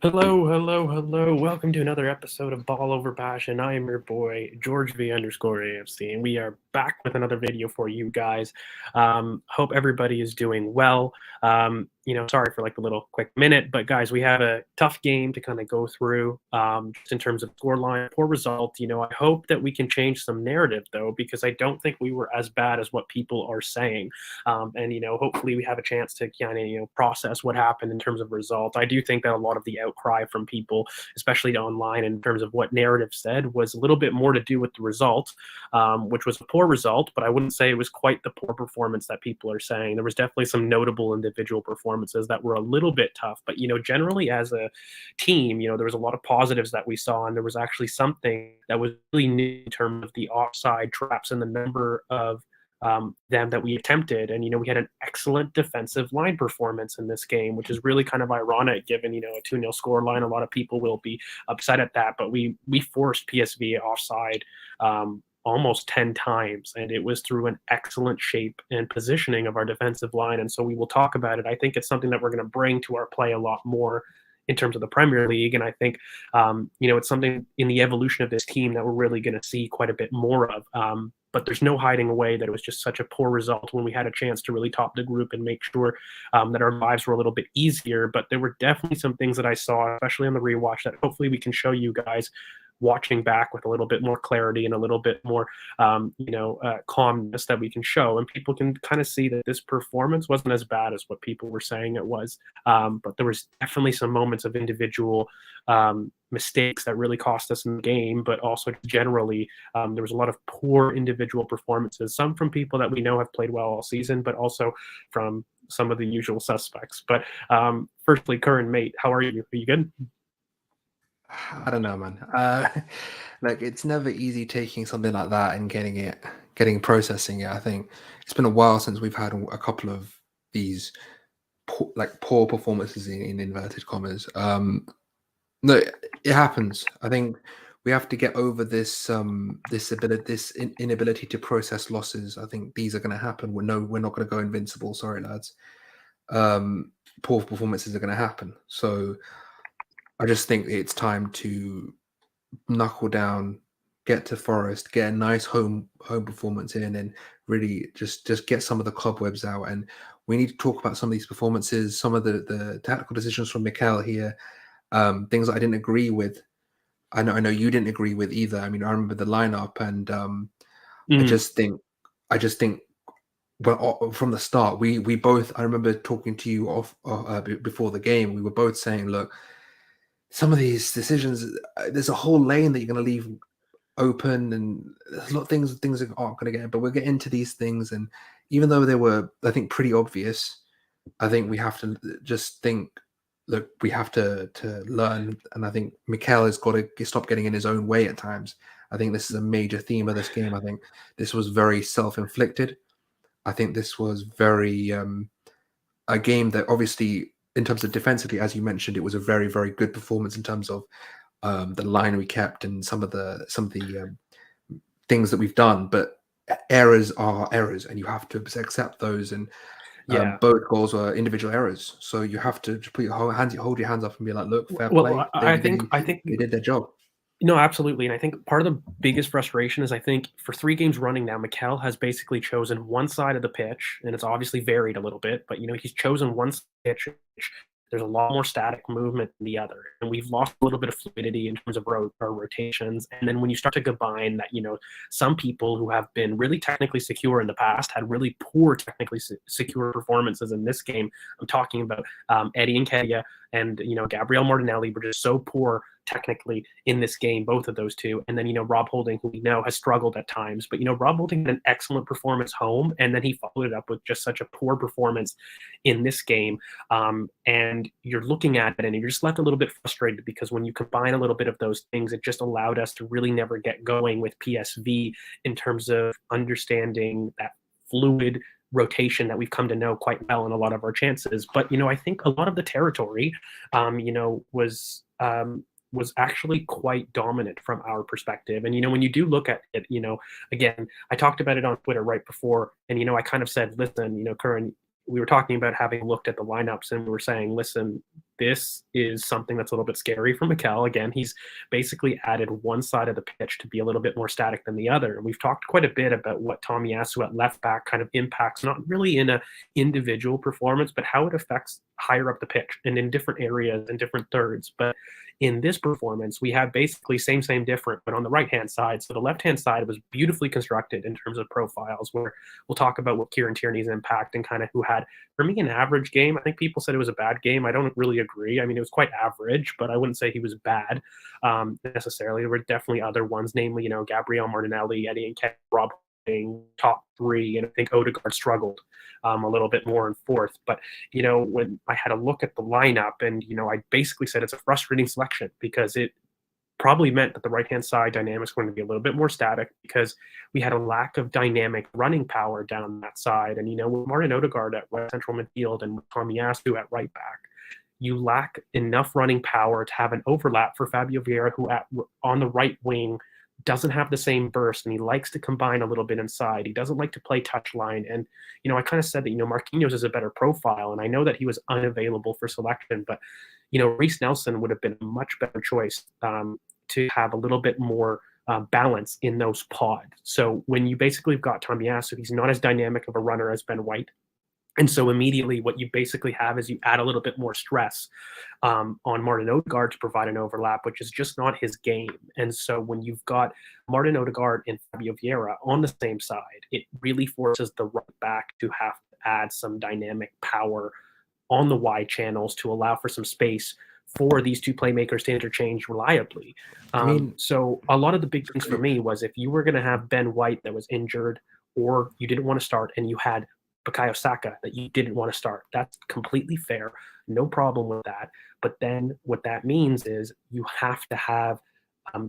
Hello, hello, hello. Welcome to another episode of Ball Over Passion. I am your boy, George V_AFC, and we are back with another video for you guys. Hope everybody is doing well. Sorry for like the little quick minute, but guys, we have a tough game to kind of go through just in terms of scoreline, poor result. I hope that we can change some narrative though, because I don't think we were as bad as what people are saying. Hopefully we have a chance to kind of, process what happened in terms of result. I do think that a lot of the outcry from people, especially online, in terms of what narrative said, was a little bit more to do with the result, which was a poor result, but I wouldn't say it was quite the poor performance that people are saying. There was definitely some notable individual performances that were a little bit tough, but generally as a team, there was a lot of positives that we saw, and there was actually something that was really new in terms of the offside traps and the number of them that we attempted. And, we had an excellent defensive line performance in this game, which is really kind of ironic given, a 2-0 score line. A lot of people will be upset at that, but we forced PSV offside almost 10 times, and it was through an excellent shape and positioning of our defensive line. And so we will talk about it. I think it's something that we're going to bring to our play a lot more in terms of the Premier League. And I think, it's something in the evolution of this team that we're really going to see quite a bit more of. But there's no hiding away that it was just such a poor result when we had a chance to really top the group and make sure that our lives were a little bit easier. But there were definitely some things that I saw, especially on the rewatch, that hopefully we can show you guys watching back with a little bit more clarity and a little bit more, calmness that we can show. And people can kind of see that this performance wasn't as bad as what people were saying it was. But there was definitely some moments of individual mistakes that really cost us in the game, but also generally there was a lot of poor individual performances, some from people that we know have played well all season, but also from some of the usual suspects. But firstly, Curran, mate, how are you? Are you good? I don't know, man. Like, it's never easy taking something like that and processing it. I think it's been a while since we've had a couple of these poor performances in inverted commas. No, it happens. I think we have to get over this inability to process losses. I think these are going to happen. We're not going to go invincible. Sorry, lads. Poor performances are going to happen. So I just think it's time to knuckle down, get to Forest, get a nice home performance in, and really just get some of the cobwebs out. And we need to talk about some of these performances, some of the tactical decisions from Mikel here, things that I didn't agree with. I know you didn't agree with either. I mean, I remember the lineup, and I just think well, from the start, we both. I remember talking to you before the game. We were both saying, look, some of these decisions, there's a whole lane that you're going to leave open, and there's a lot of things that aren't going to get in. But we'll get into these things, and even though they were, I think, pretty obvious, I think we have to just think, look, we have to learn. And I think Mikel has got to stop getting in his own way at times. I think this is a major theme of this game. I think this was very self-inflicted. I think this was very a game that obviously, in terms of defensively, as you mentioned, it was a very, very good performance in terms of the line we kept and some of the things that we've done. But errors are errors, and you have to accept those. And both goals were individual errors, so you have to put hold your hands up and be like, look, fair play. I think they did their job. No, absolutely. And I think part of the biggest frustration is, I think for 3 games running now, Mikel has basically chosen one side of the pitch, and it's obviously varied a little bit, but he's chosen one pitch. There's a lot more static movement than the other, and we've lost a little bit of fluidity in terms of our rotations. And then when you start to combine that, some people who have been really technically secure in the past had really poor technically secure performances in this game. I'm talking about Eddie Nketiah and Gabriel Martinelli were just so poor technically in this game, both of those two. And then Rob Holding, who we know has struggled at times, but Rob Holding had an excellent performance home, and then he followed it up with just such a poor performance in this game. And you're looking at it and you're just left a little bit frustrated, because when you combine a little bit of those things, it just allowed us to really never get going with PSV in terms of understanding that fluid rotation that we've come to know quite well in a lot of our chances. But I think a lot of the territory was actually quite dominant from our perspective. And when you do look at it, again, I talked about it on Twitter right before, and I kind of said, listen, Curran, we were talking about having looked at the lineups, and we were saying, listen, this is something that's a little bit scary for Mikel. Again, he's basically added one side of the pitch to be a little bit more static than the other. And we've talked quite a bit about what Tomiyasu at left back kind of impacts, not really in an individual performance, but how it affects higher up the pitch and in different areas and different thirds. But in this performance, we have basically same, different, but on the right-hand side. So the left-hand side was beautifully constructed in terms of profiles, where we'll talk about what Kieran Tierney's impact and kind of who had, for me, an average game. I think people said it was a bad game. I don't really agree. I mean, it was quite average, but I wouldn't say he was bad necessarily. There were definitely other ones, namely, Gabriel Martinelli, Eddie and Ken, Rob top three, and I think Odegaard struggled a little bit more in fourth. But when I had a look at the lineup, and I basically said it's a frustrating selection because it probably meant that the right-hand side dynamics were going to be a little bit more static because we had a lack of dynamic running power down that side. And with Martin Odegaard at right central midfield and with Tomiyasu at right back, you lack enough running power to have an overlap for Fabio Vieira, who on the right wing doesn't have the same burst, and he likes to combine a little bit inside. He doesn't like to play touchline. And, I kind of said that, Marquinhos is a better profile, and I know that he was unavailable for selection, but, Reece Nelson would have been a much better choice to have a little bit more balance in those pods. So when you basically have got Tomiyasu, he's not as dynamic of a runner as Ben White. And so immediately what you basically have is you add a little bit more stress on Martin Odegaard to provide an overlap, which is just not his game. And so when you've got Martin Odegaard and Fabio Vieira on the same side, it really forces the right back to have to add some dynamic power on the wide channels to allow for some space for these two playmakers to interchange reliably. So a lot of the big things for me was if you were going to have Ben White that was injured or you didn't want to start, and you had Bukayo Saka that you didn't want to start, that's completely fair. No problem with that. But then what that means is you have to have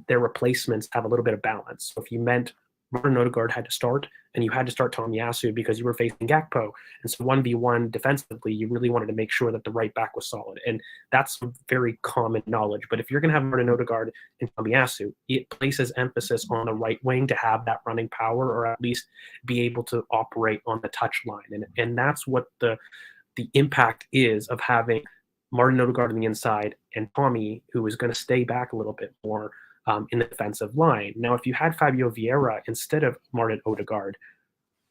their replacements have a little bit of balance. So if you meant Martin Odegaard had to start and you had to start Tomiyasu because you were facing Gakpo, and so 1v1 defensively, you really wanted to make sure that the right back was solid. And that's very common knowledge. But if you're going to have Martin Odegaard and Tomiyasu, it places emphasis on the right wing to have that running power, or at least be able to operate on the touch line. And that's what the impact is of having Martin Odegaard on the inside and Tommy, who is going to stay back a little bit more in the defensive line. Now, if you had Fabio Vieira instead of Martin Odegaard,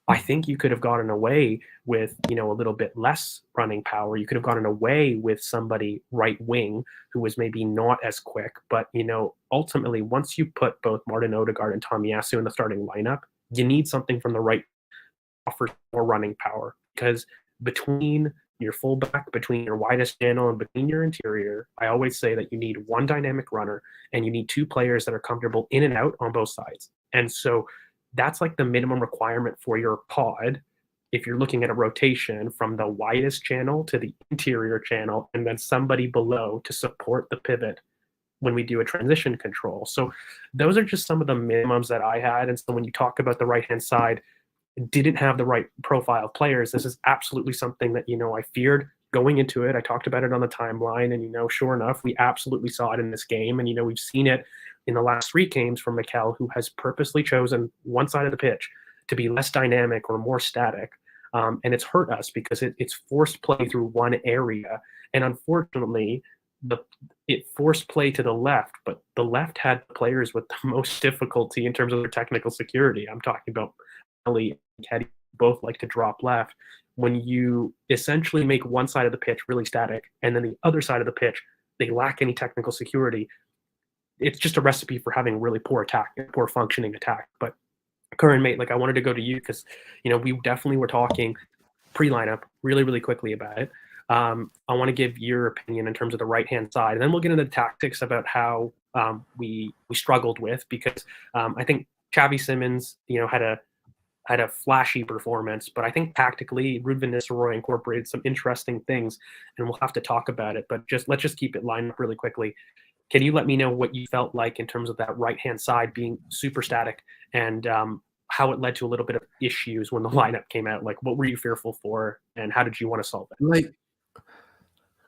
I think you could have gotten away with, a little bit less running power. You could have gotten away with somebody right wing who was maybe not as quick. But, ultimately, once you put both Martin Odegaard and Tomiyasu in the starting lineup, you need something from the right to offer more running power, because between your fullback, between your widest channel, and between your interior, I always say that you need one dynamic runner and you need two players that are comfortable in and out on both sides. And so that's like the minimum requirement for your pod if you're looking at a rotation from the widest channel to the interior channel, and then somebody below to support the pivot when we do a transition control. So those are just some of the minimums that I had. And so when you talk about the right-hand side, didn't have the right profile of players, this is absolutely something that, I feared going into it. I talked about it on the timeline, and, sure enough, we absolutely saw it in this game. And, we've seen it in the last three games from Mikel, who has purposely chosen one side of the pitch to be less dynamic or more static. And it's hurt us because it's forced play through one area. And unfortunately, it forced play to the left, but the left had players with the most difficulty in terms of their technical security. I'm talking about Ellie and Keddy, both like to drop left. When you essentially make one side of the pitch really static and then the other side of the pitch, they lack any technical security, it's just a recipe for having really poor attack, poor functioning attack. But Curran, mate, I wanted to go to you because, we definitely were talking pre-lineup really, really quickly about it. I want to give your opinion in terms of the right-hand side, and then we'll get into the tactics about how we struggled with, because I think Xavi Simons, had a flashy performance, but I think tactically Ruud van Nistelrooy incorporated some interesting things, and we'll have to talk about it. But let's just keep it lined up really quickly. Can you let me know what you felt like in terms of that right-hand side being super static, and how it led to a little bit of issues when the lineup came out? What were you fearful for, and how did you want to solve it?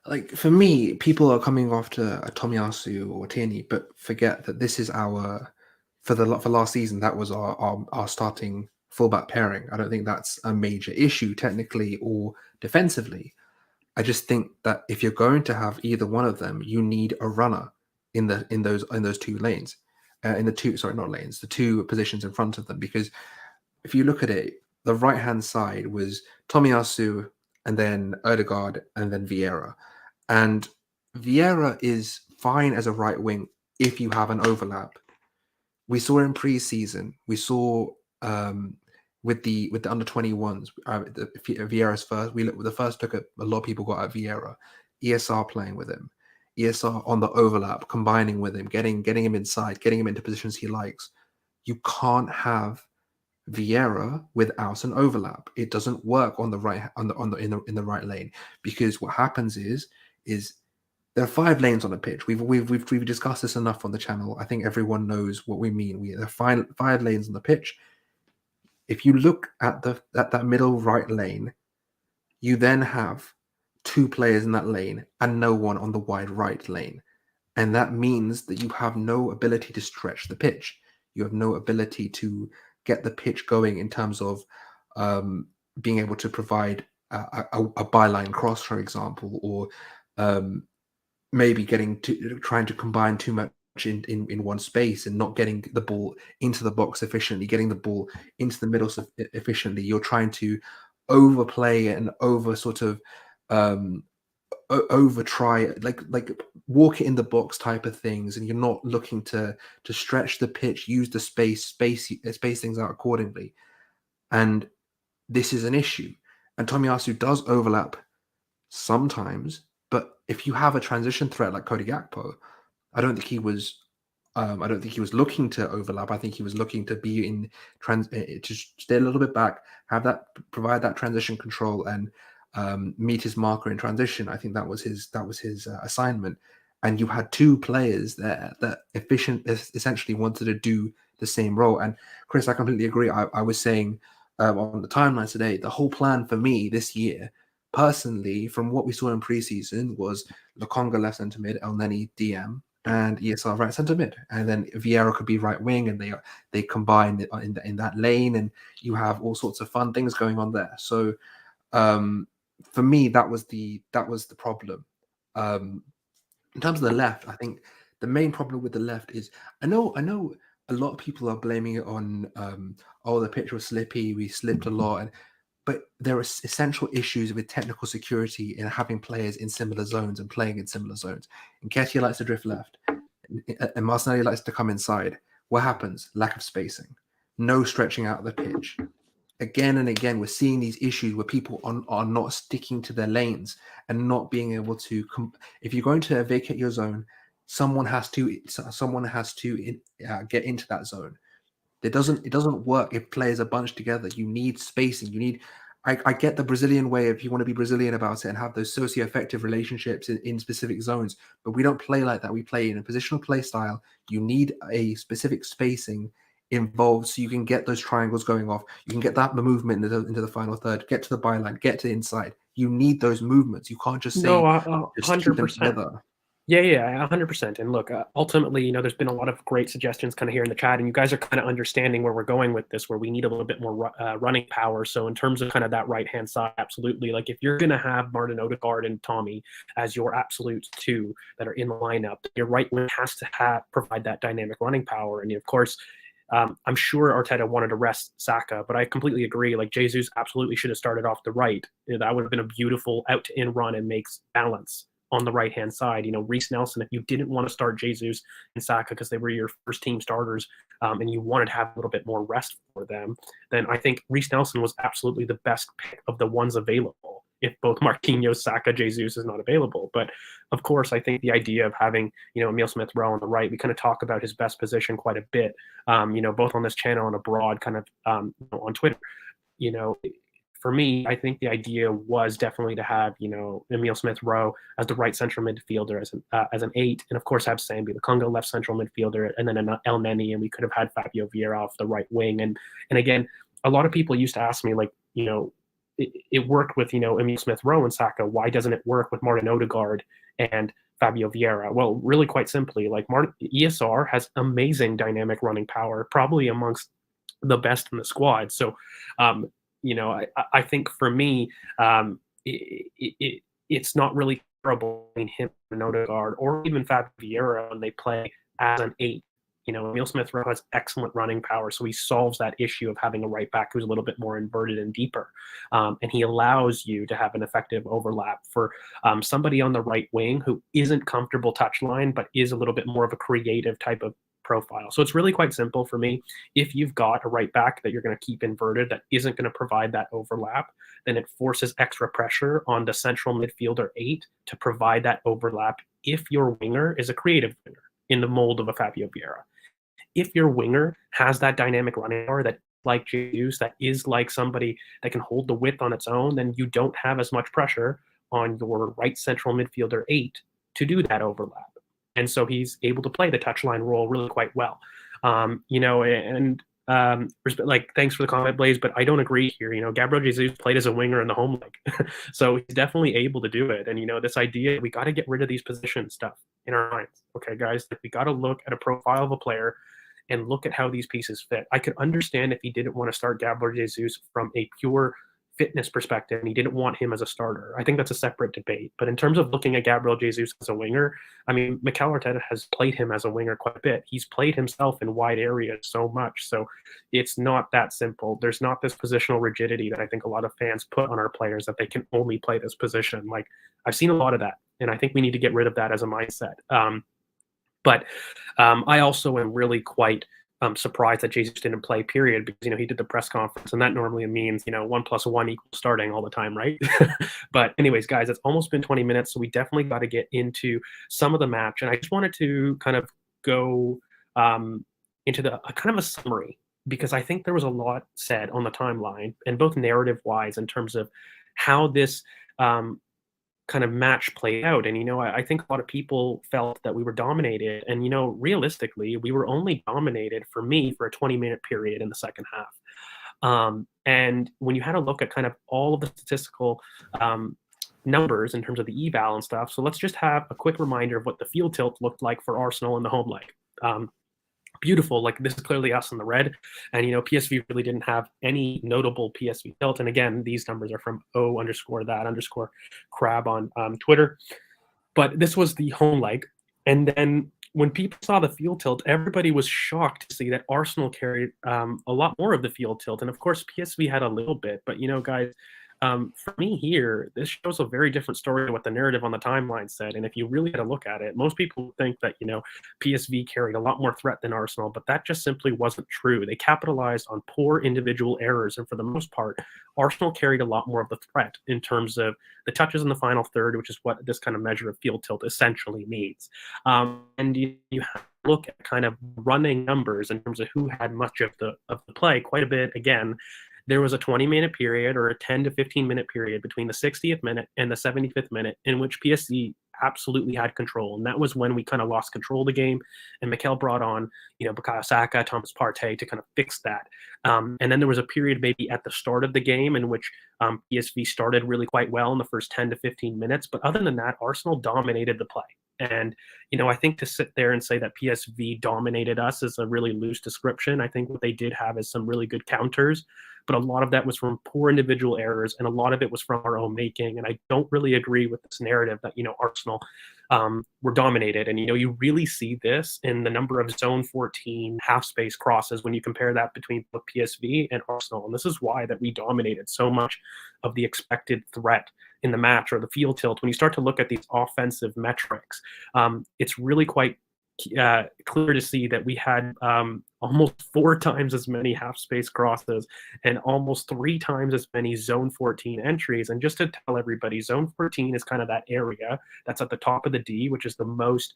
Like for me, people are coming after a Tomiyasu or Tierney, but forget that this is for last season, that was our starting fullback pairing. I don't think that's a major issue technically or defensively. I just think that if you're going to have either one of them, you need a runner in those two lanes, the two positions in front of them. Because if you look at it, the right hand side was Tomiyasu and then Odegaard and then Vieira, and Vieira is fine as a right wing if you have an overlap. We saw in pre-season, we saw with the under 21s, Vieira's first. The first look at a lot of people got at Vieira, ESR playing with him, ESR on the overlap, combining with him, getting him inside, getting him into positions he likes. You can't have Vieira without an overlap. It doesn't work on the right in the right lane, because what happens is there are 5 lanes on the pitch. We've discussed this enough on the channel. I think everyone knows what we mean. There are five lanes on the pitch. If you look at that middle right lane, you then have 2 players in that lane and no one on the wide right lane. And that means that you have no ability to stretch the pitch. You have no ability to get the pitch going in terms of being able to provide a byline cross, for example, or maybe trying to combine too much in one space and not getting the ball into the box efficiently, getting the ball into the middle efficiently. You're trying to overplay and over sort of over try, like walk it in the box type of things, and you're not looking to stretch the pitch, use the space things out accordingly. And this is an issue. And Tomiyasu does overlap sometimes, but if you have a transition threat like Cody Gakpo, I don't think he was looking to overlap. I think he was looking to be in to stay a little bit back, provide that transition control, and meet his marker in transition. I think that was his assignment. And you had 2 players there that essentially wanted to do the same role. And Chris, I completely agree. I was saying on the timeline today, the whole plan for me this year, personally, from what we saw in preseason, was Lokonga left centre mid, El Neni DM, and ESR right centre mid, and then Vieira could be right wing, and they combine in that lane, and you have all sorts of fun things going on there. So for me, that was the problem. In terms of the left, I think the main problem with the left is I know a lot of people are blaming it on the pitch was slippy, we slipped a lot, but there are essential issues with technical security in having players in similar zones and playing in similar zones. Nketiah likes to drift left, and Martinelli likes to come inside. What happens? Lack of spacing, no stretching out of the pitch. Again and again, we're seeing these issues where people are not sticking to their lanes and not being able to. If you're going to vacate your zone, someone has to get into that zone. It doesn't work if players are bunched together. You need spacing. I get the Brazilian way if you want to be Brazilian about it and have those socio-affective relationships in specific zones, but we don't play like that. We play in a positional play style. You need a specific spacing involved so you can get those triangles going off. You can get that movement into the final third, get to the byline, get to inside. You need those movements. You can't just say just keep them 100%. together. Yeah, 100%. And look, ultimately, there's been a lot of great suggestions kind of here in the chat, and you guys are kind of understanding where we're going with this, where we need a little bit more running power. So in terms of kind of that right-hand side, absolutely. Like if you're going to have Martin Odegaard and Tommy as your absolute 2 that are in the lineup, your right wing has to provide that dynamic running power. And of course, I'm sure Arteta wanted to rest Saka, but I completely agree. Like Jesus absolutely should have started off the right. That would have been a beautiful out-to-in run and makes balance on the right-hand side. Reece Nelson, if you didn't want to start Jesus and Saka because they were your first team starters and you wanted to have a little bit more rest for them, then I think Reece Nelson was absolutely the best pick of the ones available if both Marquinhos, Saka, Jesus is not available. But of course, I think the idea of having, Emile Smith-Rowe on the right, we kind of talk about his best position quite a bit, both on this channel and abroad kind of on Twitter. For me, I think the idea was definitely to have, Emile Smith-Rowe as the right central midfielder as an 8, and of course have Sambi Lokonga left central midfielder, and then an El Neni, and we could have had Fabio Vieira off the right wing. And again, a lot of people used to ask me, like, it worked with, Emile Smith-Rowe and Saka. Why doesn't it work with Martin Odegaard and Fabio Vieira? Well, really quite simply, like ESR has amazing dynamic running power, probably amongst the best in the squad. So, I think for me, it's not really terrible between him and Odegaard or even Fab Vieira when they play as an 8. Emil Smith Rowe has excellent running power, so he solves that issue of having a right back who's a little bit more inverted and deeper. And he allows you to have an effective overlap for somebody on the right wing who isn't comfortable touchline, but is a little bit more of a creative type of profile. So it's really quite simple for me. If you've got a right back that you're going to keep inverted that isn't going to provide that overlap, then it forces extra pressure on the central midfielder 8 to provide that overlap if your winger is a creative winger in the mold of a Fabio Vieira. If your winger has that dynamic running power that like Jesus, that is like somebody that can hold the width on its own, then you don't have as much pressure on your right central midfielder 8 to do that overlap. And so he's able to play the touchline role really quite well. Thanks for the comment, Blaze, but I don't agree here. Gabriel Jesus played as a winger in the home league. So he's definitely able to do it. And, this idea, we got to get rid of these position stuff in our minds. Okay, guys, we got to look at a profile of a player and look at how these pieces fit. I could understand if he didn't want to start Gabriel Jesus from a pure fitness perspective and he didn't want him as a starter. I think that's a separate debate. But in terms of looking at Gabriel Jesus as a winger, I mean, Mikel Arteta has played him as a winger quite a bit. He's played himself in wide areas so much. So it's not that simple. There's not this positional rigidity that I think a lot of fans put on our players that they can only play this position. Like, I've seen a lot of that, and I think we need to get rid of that as a mindset. But I also am really quite surprised that Jesus didn't play, period, because, he did the press conference, and that normally means, 1 + 1 = starting all the time, right? But anyways, guys, it's almost been 20 minutes, so we definitely got to get into some of the match. And I just wanted to kind of go into a kind of a summary, because I think there was a lot said on the timeline, and both narrative-wise in terms of how this kind of match played out. And, I think a lot of people felt that we were dominated. And, realistically, we were only dominated for me for a 20-minute period in the second half. And when you had a look at kind of all of the statistical numbers in terms of the eval and stuff, so let's just have a quick reminder of what the field tilt looked like for Arsenal in the home leg. Beautiful. Like, this is clearly us in the red. And, PSV really didn't have any notable PSV tilt. And again, these numbers are from O_that_crab on Twitter. But this was the home leg. And then when people saw the field tilt, everybody was shocked to see that Arsenal carried a lot more of the field tilt. And of course, PSV had a little bit. But, guys, for me here, this shows a very different story to what the narrative on the timeline said. And if you really had a look at it, most people think that, PSV carried a lot more threat than Arsenal, but that just simply wasn't true. They capitalized on poor individual errors. And for the most part, Arsenal carried a lot more of the threat in terms of the touches in the final third, which is what this kind of measure of field tilt essentially means. And you have to look at kind of running numbers in terms of who had much of the play quite a bit. Again, there was a 20-minute period or a 10 to 15-minute period between the 60th minute and the 75th minute in which PSG absolutely had control. And that was when we kind of lost control of the game. And Mikel brought on, Bukayo Saka, Thomas Partey to kind of fix that. And then there was a period maybe at the start of the game in which PSV started really quite well in the first 10 to 15 minutes. But other than that, Arsenal dominated the play. And, I think to sit there and say that PSV dominated us is a really loose description. I think what they did have is some really good counters, but a lot of that was from poor individual errors, and a lot of it was from our own making. And I don't really agree with this narrative that, Arsenal were dominated. And, you really see this in the number of zone 14 half space crosses when you compare that between both PSV and Arsenal. And this is why that we dominated so much of the expected threat in the match or the field tilt. When you start to look at these offensive metrics, it's really quite clear to see that we had almost 4 times as many half space crosses and almost 3 times as many zone 14 entries. And just to tell everybody, zone 14 is kind of that area that's at the top of the D, which is the most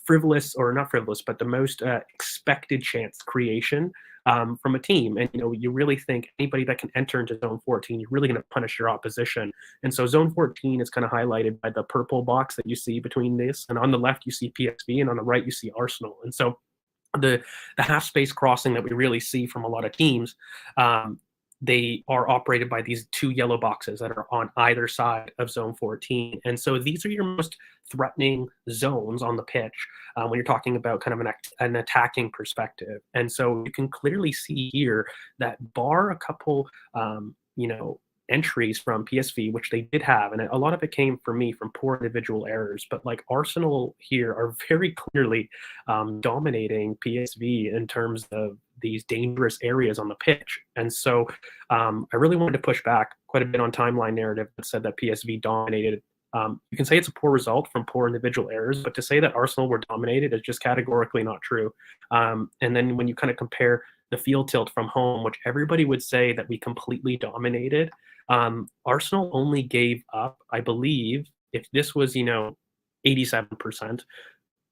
frivolous, or not frivolous, but the most expected chance creation from a team. And, you really think anybody that can enter into zone 14, you're really going to punish your opposition. And so zone 14 is kind of highlighted by the purple box that you see between this. And on the left, you see PSV, and on the right, you see Arsenal. And so the half space crossing that we really see from a lot of teams, they are operated by these 2 yellow boxes that are on either side of zone 14. And so these are your most threatening zones on the pitch when you're talking about kind of an attacking perspective. And so you can clearly see here that bar a couple, entries from PSV, which they did have, and a lot of it came for me from poor individual errors. But like Arsenal here are very clearly dominating PSV in terms of these dangerous areas on the pitch. And so I really wanted to push back quite a bit on timeline narrative that said that PSV dominated. You can say it's a poor result from poor individual errors, but to say that Arsenal were dominated is just categorically not true. And then when you kind of compare the field tilt from home, which everybody would say that we completely dominated, Arsenal only gave up, I believe, if this was, 87%,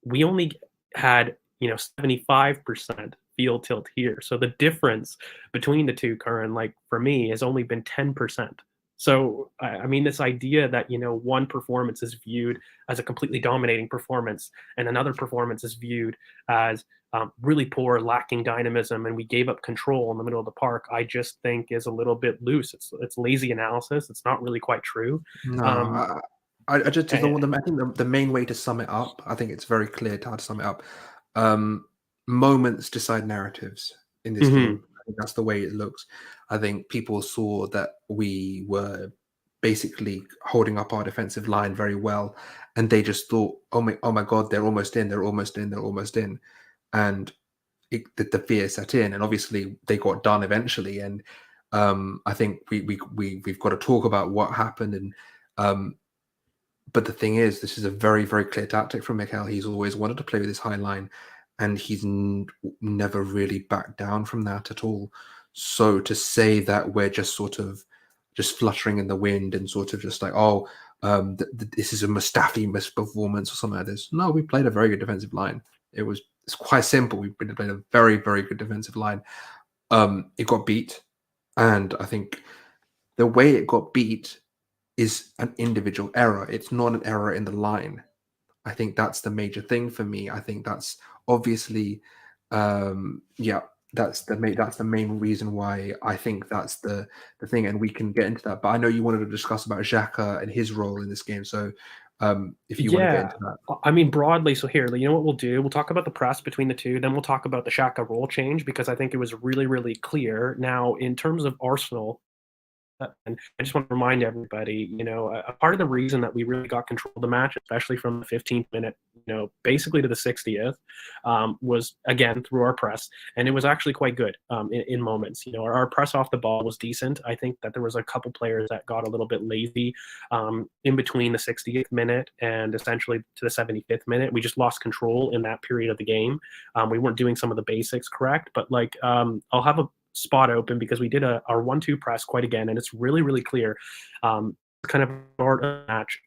we only had, 75% field tilt here. So the difference between the two, Curran, like for me, has only been 10%. So, I mean, this idea that, one performance is viewed as a completely dominating performance and another performance is viewed as really poor, lacking dynamism, and we gave up control in the middle of the park, I just think is a little bit loose. It's lazy analysis. It's not really quite true. No, I just And, I think the main way to sum it up, I think it's very clear to how to sum it up. Moments decide narratives in this game. I think that's the way it looks. I think people saw that we were basically holding up our defensive line very well, and they just thought, oh my God, they're almost in, they're almost in, they're almost in. And the fear set in, and obviously they got done eventually. And I think we've got to talk about what happened. And but the thing is, this is a very, very clear tactic from Mikel. He's always wanted to play with his high line, and he's never really backed down from that at all. So to say that we're just sort of just fluttering in the wind and sort of just like, oh, this is a Mustafi misperformance or something like this. No, we played a very good defensive line. It's quite simple. We played a very, very good defensive line. It got beat, and I think the way it got beat is an individual error. It's not an error in the line. I think that's the major thing for me. I think that's obviously, that's the main reason why I think that's the thing, and we can get into that. But I know you wanted to discuss about Xhaka and his role in this game, so if you want to get into that. I mean, broadly, so here, you know what we'll do? We'll talk about the press between the two, then we'll talk about the Xhaka role change, because I think it was really, really clear. Now, in terms of Arsenal, and I just want to remind everybody, a part of the reason that we really got control of the match, especially from the 15th minute, basically to the 60th, was, again, through our press. And it was actually quite good in moments. Our press off the ball was decent. I think that there was a couple players that got a little bit lazy in between the 60th minute and essentially to the 75th minute. We just lost control in that period of the game. We weren't doing some of the basics correct, but I'll have a spot open because we did our 1-2 press quite again, and it's really, really clear kind of part of the match.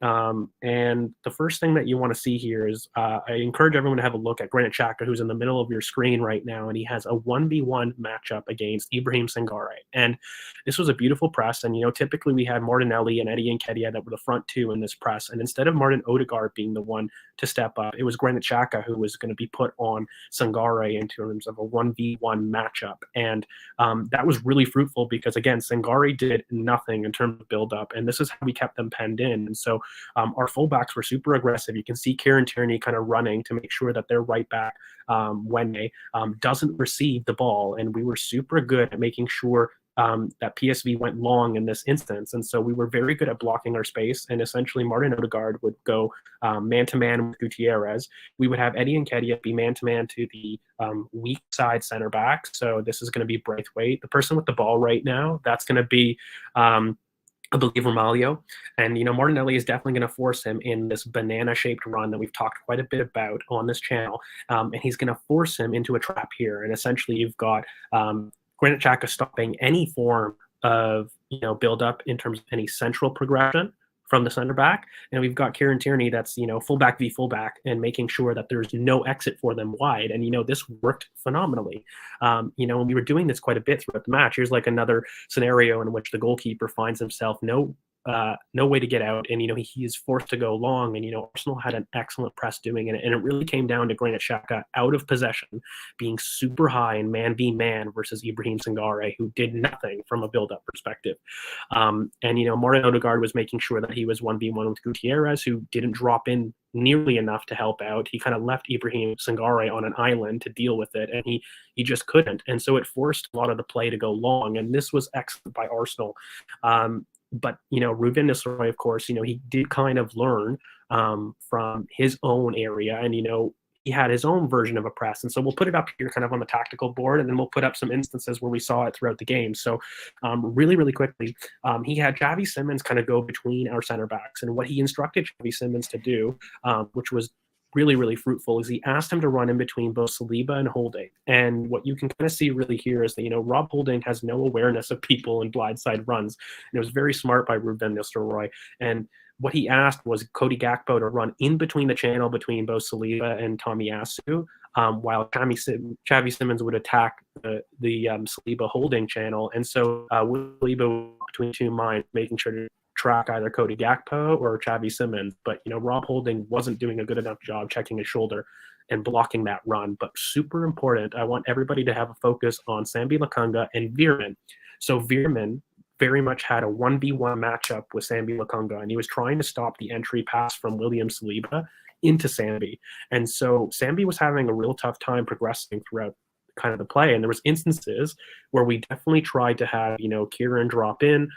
And the first thing that you want to see here is I encourage everyone to have a look at Granit Xhaka, who's in the middle of your screen right now, and he has a 1v1 matchup against Ibrahim Sangare. And this was a beautiful press, and typically we had Martinelli and Eddie Nketiah that were the front two in this press, and instead of Martin Odegaard being the one to step up, it was Granit Xhaka who was going to be put on Sangare in terms of a 1v1 matchup. And that was really fruitful because, again, Sangare did nothing in terms of build-up, and this is how we kept them penned in. And so our fullbacks were super aggressive. You can see Kieran Tierney kind of running to make sure that their right back, Wenne, doesn't receive the ball. And we were super good at making sure that PSV went long in this instance. And so we were very good at blocking our space. And essentially Martin Odegaard would go man-to-man with Gutierrez. We would have Eddie Nketiah be man-to-man to the weak side center back. So this is going to be Braithwaite. The person with the ball right now, that's going to be I believe Romaglio. And, Martinelli is definitely going to force him in this banana-shaped run that we've talked quite a bit about on this channel. And he's going to force him into a trap here. And essentially you've got Granit Xhaka stopping any form of, build-up in terms of any central progression from the center back. And we've got Kieran Tierney that's, fullback v fullback and making sure that there's no exit for them wide. And, this worked phenomenally. And we were doing this quite a bit throughout the match. Here's like another scenario in which the goalkeeper finds himself no no way to get out, and he is forced to go long. And Arsenal had an excellent press doing it, and it really came down to Granit Xhaka out of possession, being super high in man v man versus Ibrahim Sangare, who did nothing from a build-up perspective. And Martin Odegaard was making sure that he was 1v1 with Gutierrez, who didn't drop in nearly enough to help out. He kind of left Ibrahim Sangare on an island to deal with it, and he just couldn't. And so it forced a lot of the play to go long, and this was excellent by Arsenal. But Ruben Nistelrooy, of course, he did kind of learn from his own area, and he had his own version of a press. And so we'll put it up here kind of on the tactical board, and then we'll put up some instances where we saw it throughout the game. So really, really quickly, he had Xavi Simons kind of go between our center backs. And what he instructed Xavi Simons to do, which was really, really fruitful, is he asked him to run in between both Saliba and Holding. And what you can kind of see really here is that, Rob Holding has no awareness of people in blindside runs. And it was very smart by Ruben Nistelrooy. And what he asked was Cody Gakpo to run in between the channel between both Saliba and Tomiyasu, while Xavi Simons would attack the Saliba Holding channel. And so Saliba between two minds, making sure to track either Cody Gakpo or Xavi Simons. But, Rob Holding wasn't doing a good enough job checking his shoulder and blocking that run. But super important, I want everybody to have a focus on Sambi Lokonga and Veerman. So Veerman very much had a 1v1 matchup with Sambi Lokonga, and he was trying to stop the entry pass from William Saliba into Sambi. And so Sambi was having a real tough time progressing throughout kind of the play. And there was instances where we definitely tried to have, Kieran drop in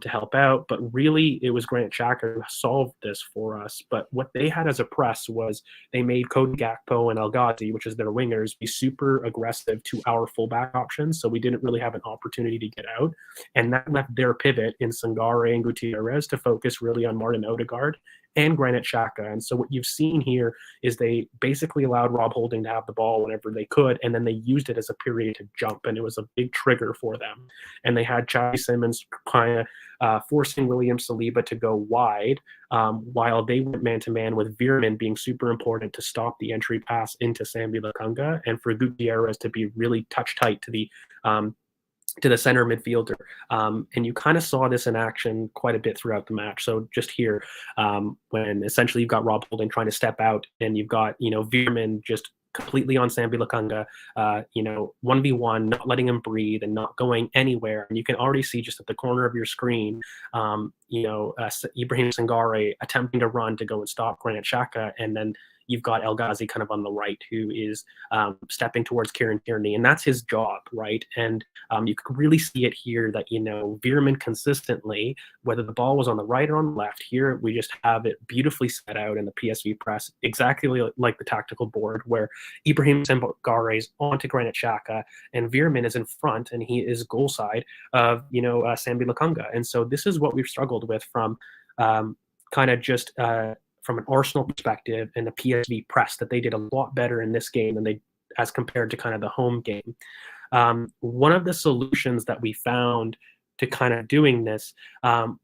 to help out, but really it was Granit Xhaka who solved this for us. But what they had as a press was they made Cody Gakpo and El Ghazi, which is their wingers, be super aggressive to our fullback options. So we didn't really have an opportunity to get out. And that left their pivot in Sangare and Gutierrez to focus really on Martin Odegaard and Granit Xhaka. And so what you've seen here is they basically allowed Rob Holding to have the ball whenever they could, and then they used it as a period to jump, and it was a big trigger for them. And they had Xavi Simons kind of forcing William Saliba to go wide, while they went man-to-man with Veerman being super important to stop the entry pass into Sambi Lokonga, and for Gutierrez to be really touch-tight to the center midfielder. And you kind of saw this in action quite a bit throughout the match. So just here, when essentially you've got Rob Holding trying to step out, and you've got, Veerman just completely on Sambi Lokonga, 1v1, not letting him breathe and not going anywhere. And you can already see just at the corner of your screen, Ibrahim Sangare attempting to run to go and stop Granit Xhaka, and then you've got El Ghazi kind of on the right, who is stepping towards Kieran Tierney, and that's his job, right? And you can really see it here that, Veerman consistently, whether the ball was on the right or on the left, here we just have it beautifully set out in the PSV press, exactly like the tactical board, where Ibrahim Sangare is onto Granit Xhaka, and Veerman is in front, and he is goal side of, Sambi Lokonga. And so this is what we've struggled with from kind of just from an Arsenal perspective and the PSV press, that they did a lot better in this game than they as compared to kind of the home game. One of the solutions that we found to kind of doing this,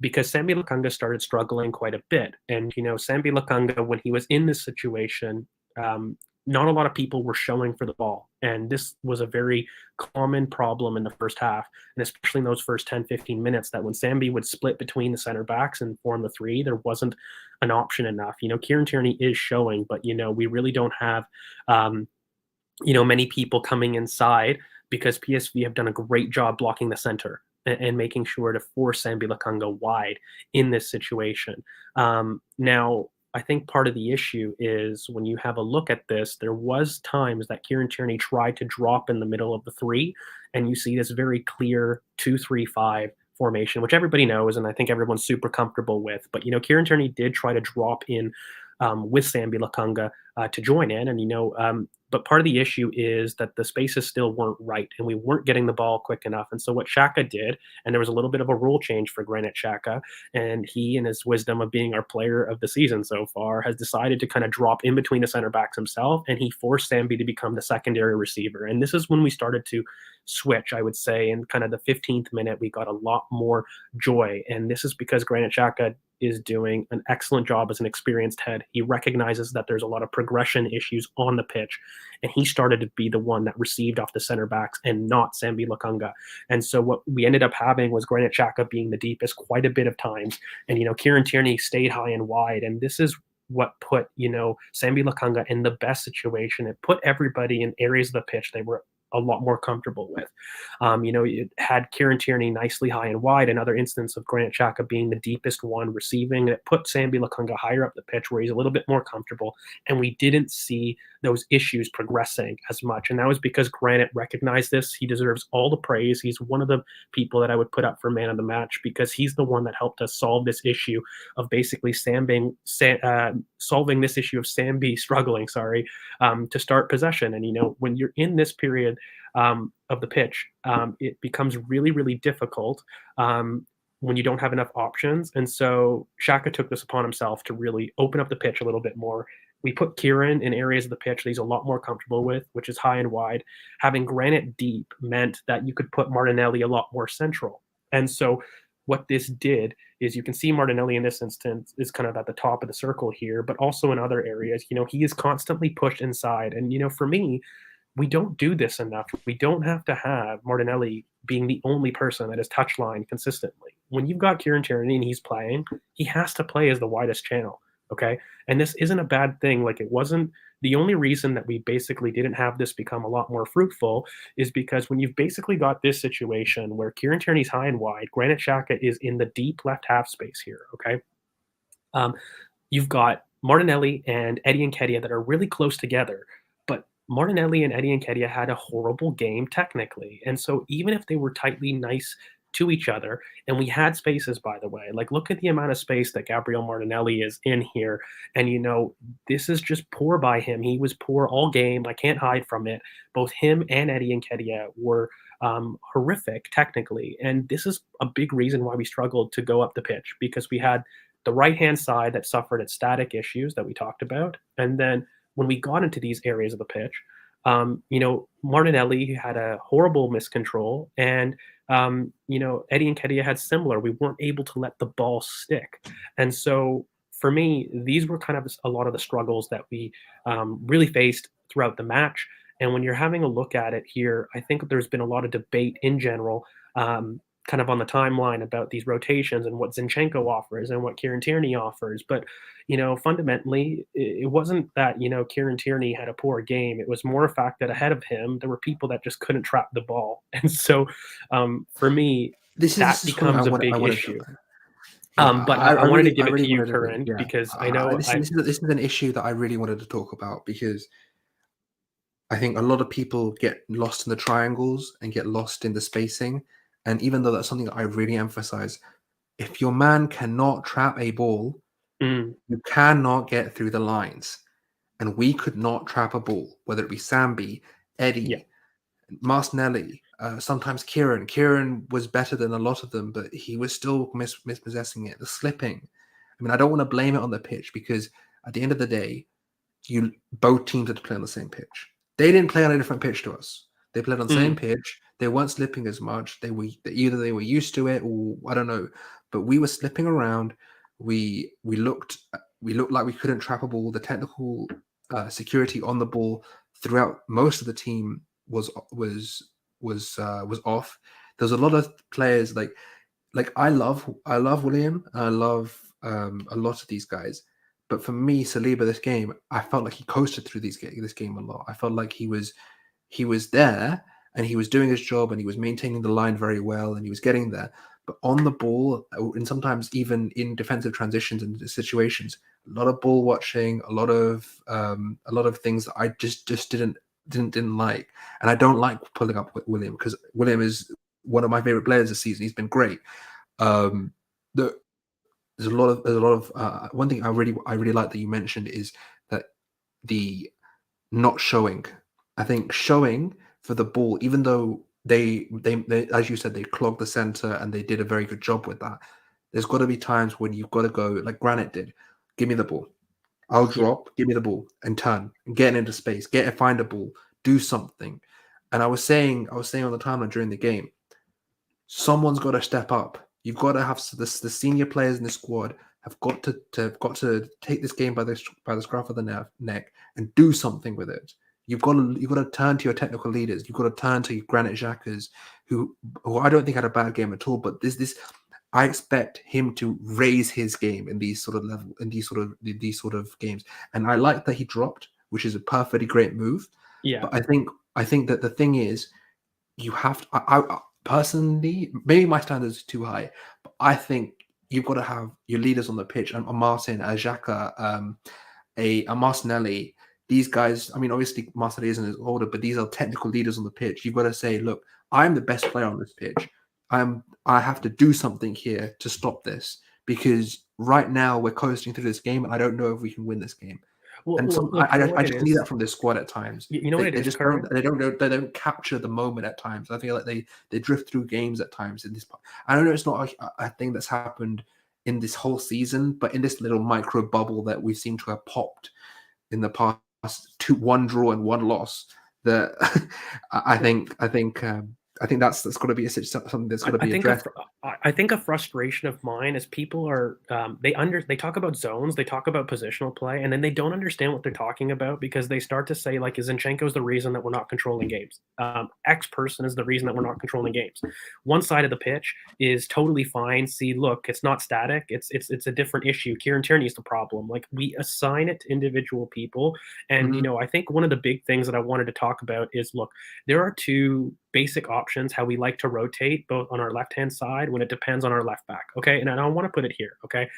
because Sambi Lokonga started struggling quite a bit. And, Sambi Lokonga, when he was in this situation, not a lot of people were showing for the ball. And this was a very common problem in the first half, and especially in those first 10, 15 minutes, that when Sambi would split between the center backs and form the three, there wasn't an option enough. Kieran Tierney is showing, but, we really don't have, many people coming inside, because PSV have done a great job blocking the center and making sure to force Sambi Lokonga wide in this situation. Now, I think part of the issue is when you have a look at this, there was times that Kieran Tierney tried to drop in the middle of the three, and you see this very clear 2-3-5 formation, which everybody knows, and I think everyone's super comfortable with. But, Kieran Tierney did try to drop in with Sambi Lokonga to join in, and, but part of the issue is that the spaces still weren't right, and we weren't getting the ball quick enough. And so what Xhaka did, and there was a little bit of a rule change for Granit Xhaka, and he, in his wisdom of being our player of the season so far, has decided to kind of drop in between the center backs himself, and he forced Sambi to become the secondary receiver. And this is when we started to switch, I would say, in kind of the 15th minute, we got a lot more joy. And this is because Granit Xhaka is doing an excellent job as an experienced head. He recognizes that there's a lot of progression issues on the pitch, and he started to be the one that received off the center backs and not Sambi Lakunga. And so what we ended up having was Granit Xhaka being the deepest quite a bit of times, and Kieran Tierney stayed high and wide, and this is what put Sambi Lakunga in the best situation. It put everybody in areas of the pitch they were a lot more comfortable with. It had Kieran Tierney nicely high and wide. Another instance of Granit Xhaka being the deepest one receiving. It put Sambi Lakunga higher up the pitch where he's a little bit more comfortable. And we didn't see those issues progressing as much. And that was because Granit recognized this. He deserves all the praise. He's one of the people that I would put up for man of the match because he's the one that helped us solve this issue of basically solving this issue of Sambi struggling, to start possession. And, when you're in this period of the pitch, it becomes really, really difficult when you don't have enough options. And so Xhaka took this upon himself to really open up the pitch a little bit more. We put Kieran in areas of the pitch that he's a lot more comfortable with, which is high and wide. Having Granit deep meant that you could put Martinelli a lot more central. And so what this did is you can see Martinelli in this instance is kind of at the top of the circle here, but also in other areas, he is constantly pushed inside. And, for me, we don't do this enough. We don't have to have Martinelli being the only person that is touchline consistently. When you've got Kieran Tierney and he's playing, he has to play as the widest channel. Okay. And this isn't a bad thing. Like, it wasn't the only reason that we basically didn't have this become a lot more fruitful is because when you've basically got this situation where Kieran Tierney's high and wide, Granit Xhaka is in the deep left half space here. Okay. You've got Martinelli and Eddie Nketiah that are really close together, but Martinelli and Eddie Nketiah had a horrible game technically. And so even if they were tightly nice to each other, and we had spaces, by the way, like look at the amount of space that Gabriel Martinelli is in here. And, this is just poor by him. He was poor all game. I can't hide from it. Both him and Eddie Nketiah were horrific technically. And this is a big reason why we struggled to go up the pitch, because we had the right-hand side that suffered at static issues that we talked about. And then when we got into these areas of the pitch, Martinelli had a horrible miscontrol, and Eddie Nketiah had similar. We weren't able to let the ball stick. And so for me, these were kind of a lot of the struggles that we really faced throughout the match. And when you're having a look at it here, I think there's been a lot of debate in general, kind of on the timeline about these rotations and what Zinchenko offers and what Kieran Tierney offers. But, fundamentally, it wasn't that, Kieran Tierney had a poor game. It was more a fact that ahead of him, there were people that just couldn't trap the ball. And so for me, that becomes a big issue. But I wanted to give it to you, Karan, because I know this is an issue that I really wanted to talk about, because I think a lot of people get lost in the triangles and get lost in the spacing. And even though that's something that I really emphasize, if your man cannot trap a ball, you cannot get through the lines. And we could not trap a ball, whether it be Sambi, Eddie, Martinelli, sometimes Kieran. Kieran was better than a lot of them, but he was still mispossessing it, the slipping. I mean, I don't want to blame it on the pitch, because at the end of the day, both teams had to play on the same pitch. They didn't play on a different pitch to us. They played on the same pitch. They weren't slipping as much. Either they were used to it, or I don't know. But we were slipping around. We looked like we couldn't trap a ball. The technical security on the ball throughout most of the team was off. There's a lot of players like I love William. I love a lot of these guys. But for me, Saliba, this game, I felt like he coasted through this game a lot. I felt like he was there and he was doing his job and he was maintaining the line very well and he was getting there. But on the ball, and sometimes even in defensive transitions and situations, a lot of ball watching, a lot of things that I just didn't like. And I don't like pulling up with William, because William is one of my favorite players this season. He's been great. There's a lot of one thing I really like that you mentioned is that the not showing. I think showing for the ball, even though they as you said, they clogged the center and they did a very good job with that. There's got to be times when you've got to go like Granit did. Give me the ball. I'll drop. Give me the ball and turn and get into space. Find a ball. Do something. And I was saying on the timeline during the game, someone's got to step up. You've got to have the senior players in the squad have got to take this game by the scruff of the neck and do something with it. You've got to turn to your technical leaders. You've got to turn to your Granit Xhakas, who I don't think had a bad game at all. But this I expect him to raise his game in these sort of games. And I like that he dropped, which is a perfectly great move. Yeah. But I think that the thing is, you have to. I personally, maybe my standards are too high, but I think you've got to have your leaders on the pitch, and Martin, Xhaka, a Martinelli. These guys, I mean, obviously Martinelli isn't as older, but these are technical leaders on the pitch. You've got to say, look, I'm the best player on this pitch. I have to do something here to stop this, because right now we're coasting through this game, and I don't know if we can win this game. Well, And look, you know what I it just need is? that from this squad at times. You know what it They is, just Karen? they don't capture the moment at times. I feel like they drift through games at times in this. I don't know, it's not a thing that's happened in this whole season, but in this little micro bubble that we seem to have popped in the past, one draw and one loss. That I think that's got to be something that's got to be addressed. I think a frustration of mine is people are they talk about zones, they talk about positional play, and then they don't understand what they're talking about, because they start to say like Zinchenko's the reason that we're not controlling games. X person is the reason that we're not controlling games. One side of the pitch is totally fine. See, look, it's not static. It's a different issue. Kieran Tierney's the problem. Like, we assign it to individual people, and I think one of the big things that I wanted to talk about is, look, there are two basic options how we like to rotate both on our left-hand side when it depends on our left back. Okay. And I want to put it here. Okay.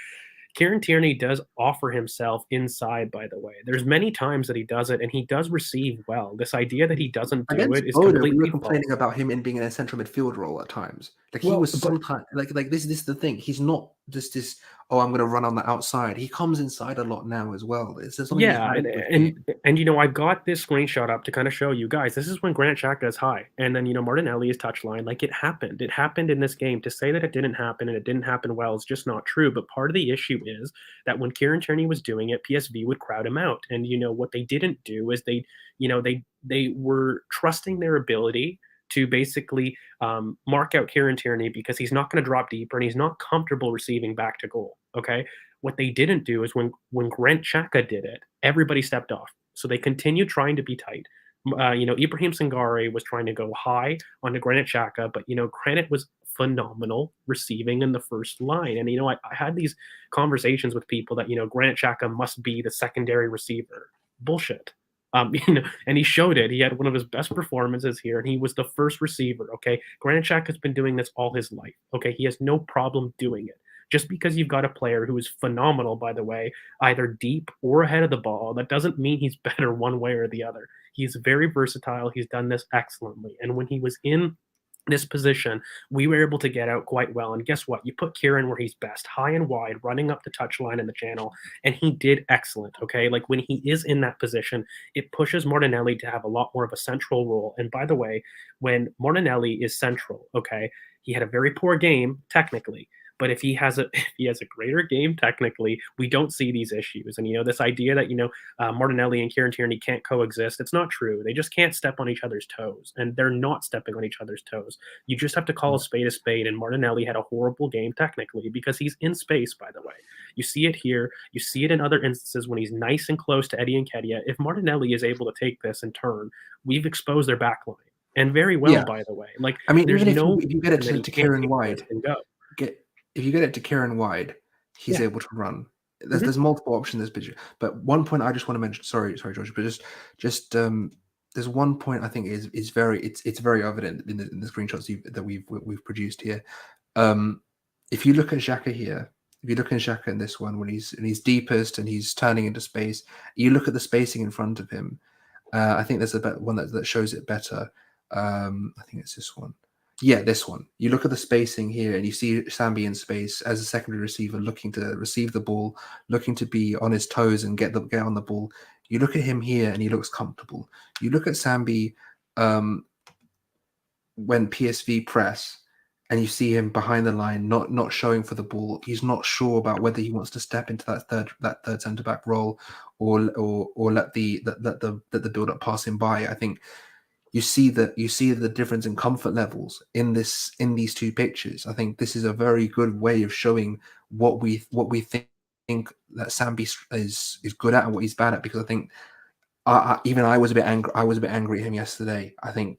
Kieran Tierney does offer himself inside, by the way. There's many times that he does it, and he does receive well. This idea that he doesn't do it is completely we were complaining about him in being in a central midfield role at times. Like, he was sometimes like this is the thing. He's not just this, oh, I'm going to run on the outside. He comes inside a lot now as well. It's something I got this screenshot up to kind of show you guys. This is when Granit Xhaka is high, and then Martinelli is touchline. Like, it happened. It happened in this game. To say that it didn't happen and it didn't happen well is just not true. But part of the issue is that when Kieran Tierney was doing it, PSV would crowd him out. And what they didn't do is they were trusting their ability to basically mark out Kieran Tierney, because he's not going to drop deeper and he's not comfortable receiving back to goal. Okay. What they didn't do is when Granit Xhaka did it, everybody stepped off. So they continued trying to be tight. Ibrahim Sangare was trying to go high onto Granit Xhaka, but Granit was phenomenal receiving in the first line. And I had these conversations with people that Granit Xhaka must be the secondary receiver. Bullshit. And he showed it. He had one of his best performances here, and he was the first receiver. Okay, Granit Xhaka has been doing this all his life. Okay, he has no problem doing it. Just because you've got a player who is phenomenal, by the way, either deep or ahead of the ball, that doesn't mean he's better one way or the other. He's very versatile. He's done this excellently. And when he was in this position, we were able to get out quite well. And guess what? You put Kieran where he's best, high and wide, running up the touchline in the channel, and he did excellent. Okay, like, when he is in that position, it pushes Martinelli to have a lot more of a central role. And by the way, when Martinelli is central, okay, he had a very poor game technically. But if he has a greater game technically, we don't see these issues. And this idea that Martinelli and Kieran Tierney can't coexist, it's not true. They just can't step on each other's toes, and they're not stepping on each other's toes. You just have to call a spade. And Martinelli had a horrible game technically because he's in space. By the way, you see it here. You see it in other instances when he's nice and close to Eddie Nketiah. If Martinelli is able to take this and turn, we've exposed their back line, and very well. Yeah. By the way, like, I mean, there's even if you get it to Kieran wide, if you get it to Kieran wide, he's able to run. There's multiple options in this picture. But one point I just want to mention, sorry, George, but just there's one point I think is very evident in the screenshots that we've produced here. If you look at Xhaka here, if you look at Xhaka in this one, when he's deepest and he's turning into space, you look at the spacing in front of him. I think there's a one that shows it better. I think it's this one. Yeah, this one. You look at the spacing here, and you see Sambi in space as a secondary receiver, looking to receive the ball, looking to be on his toes and get on the ball. You look at him here, and he looks comfortable. You look at Sambi when PSV press, and you see him behind the line, not showing for the ball. He's not sure about whether he wants to step into that third centre back role, or let the build up pass him by. I think. You see the difference in comfort levels in these two pictures. I think this is a very good way of showing what we think that Sambi is good at and what he's bad at, because I think Even I was a bit angry. I was a bit angry at him yesterday. I think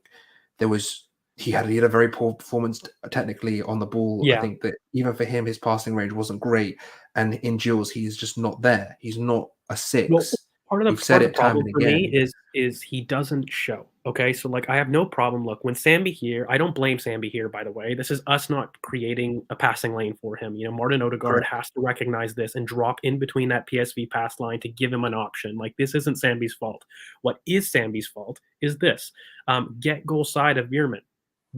there was he had a very poor performance technically on the ball. I Yeah. think that even for him, his passing range wasn't great, and in duels, he's just not there. He's not a Well, six. part of We've the said part of the it time problem and for me again. is he doesn't show. Okay, so like I have no problem. Look, when Sambi here, I don't blame Sambi here. By the way, this is us not creating a passing lane for him. You know, Martin Odegaard Correct. has to recognize this and drop in between that PSV pass line to give him an option. Like this isn't Sambi's fault. What is Sambi's fault is this: get goal side of Veerman,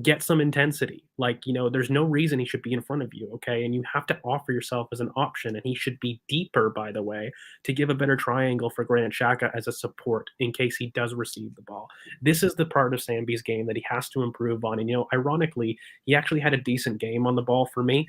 get some intensity. Like, you know, there's no reason he should be in front of you, okay? And you have to offer yourself as an option. And he should be deeper, by the way, to give a better triangle for Granit Xhaka as a support in case he does receive the ball. This is the part of Sambi's game that he has to improve on. And, you know, ironically, he actually had a decent game on the ball for me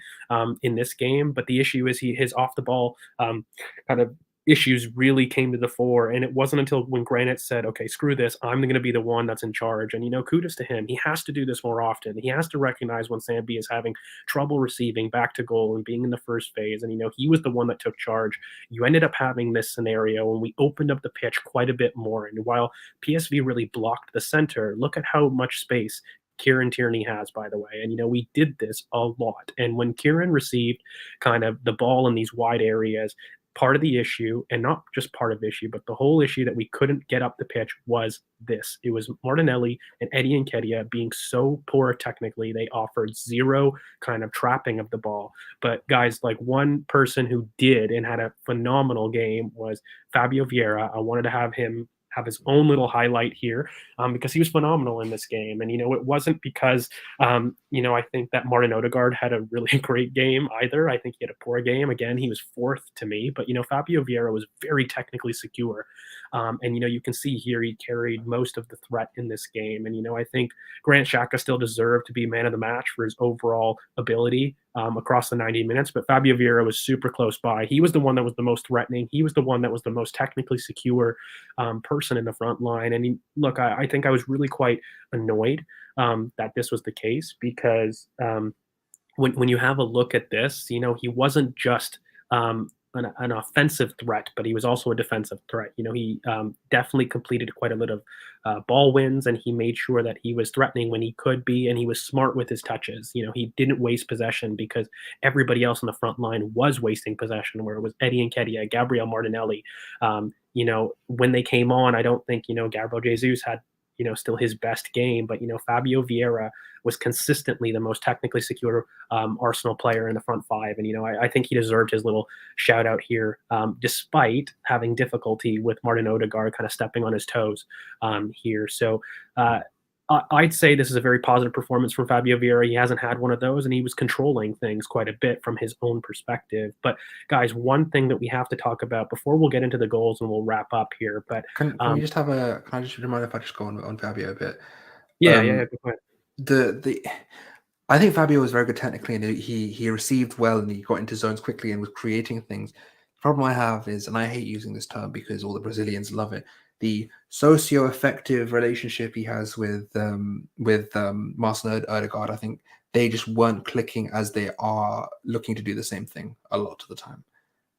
in this game. But the issue is his off the ball kind of issues really came to the fore. And it wasn't until when Granite said, okay, screw this, I'm going to be the one that's in charge. And, you know, kudos to him. He has to do this more often. He has to recognize when Sambi is having trouble receiving back to goal and being in the first phase. And, you know, he was the one that took charge. You ended up having this scenario and we opened up the pitch quite a bit more. And while PSV really blocked the center, look at how much space Kieran Tierney has, by the way. And, you know, we did this a lot. And when Kieran received kind of the ball in these wide areas, part of the issue, and not just part of the issue, but the whole issue that we couldn't get up the pitch was this. It was Martinelli and Eddie Nketiah being so poor technically. They offered zero kind of trapping of the ball. But guys, like one person who did and had a phenomenal game was Fabio Vieira. I wanted to have him have his own little highlight here because he was phenomenal in this game. And, you know, it wasn't because, you know, I think that Martin Odegaard had a really great game either. I think he had a poor game. Again, he was fourth to me. But, you know, Fabio Vieira was very technically secure. And, you know, you can see here he carried most of the threat in this game. And, you know, I think Grant Xhaka still deserved to be man of the match for his overall ability across the 90 minutes. But Fabio Vieira was super close by. He was the one that was the most threatening. He was the one that was the most technically secure person in the front line. And he, look, I think I was really quite annoyed that this was the case because when you have a look at this, you know, he wasn't just an offensive threat, but he was also a defensive threat. You know, he definitely completed quite a bit of ball wins, and he made sure that he was threatening when he could be, and he was smart with his touches. You know, he didn't waste possession because everybody else on the front line was wasting possession, where it was Eddie Nketiah, Gabriel Martinelli. You know, when they came on, I don't think, you know, Gabriel Jesus had, you know, still his best game, but, you know, Fabio Vieira was consistently the most technically secure Arsenal player in the front five. And, you know, I think he deserved his little shout out here, despite having difficulty with Martin Odegaard kind of stepping on his toes here. So, I'd say this is a very positive performance from Fabio Vieira. He hasn't had one of those, and he was controlling things quite a bit from his own perspective. But guys, one thing that we have to talk about before we'll get into the goals and we'll wrap up here. But Can we just have a? Can I just remind if I just go on Fabio a bit? yeah, go ahead. The I think Fabio was very good technically, and he received well, and he got into zones quickly and was creating things. The problem I have is, and I hate using this term because all the Brazilians love it, the socio-affective relationship he has with Marcelo Odegaard. I think they just weren't clicking as they are looking to do the same thing a lot of the time.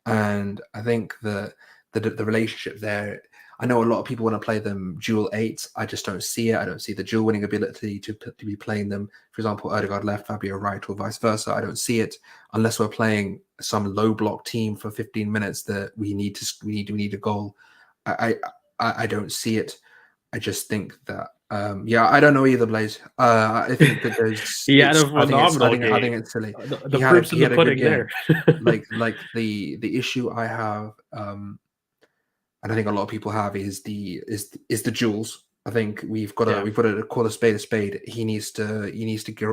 And I think the relationship there. I know a lot of people want to play them dual eights. I just don't see it. I don't see the dual winning ability to be playing them. For example, Odegaard left, Fabio right, or vice versa. I don't see it unless we're playing some low block team for 15 minutes that we need a goal. I don't see it. I just think that yeah, I don't know either, Blaze. I think that there's He had it's a phenomenal I game. think it's silly. The proof's in He the had a good pudding game. there. Like the issue I have and I think a lot of people have is the jewels. I think we've got Yeah. to call a spade a spade. He needs to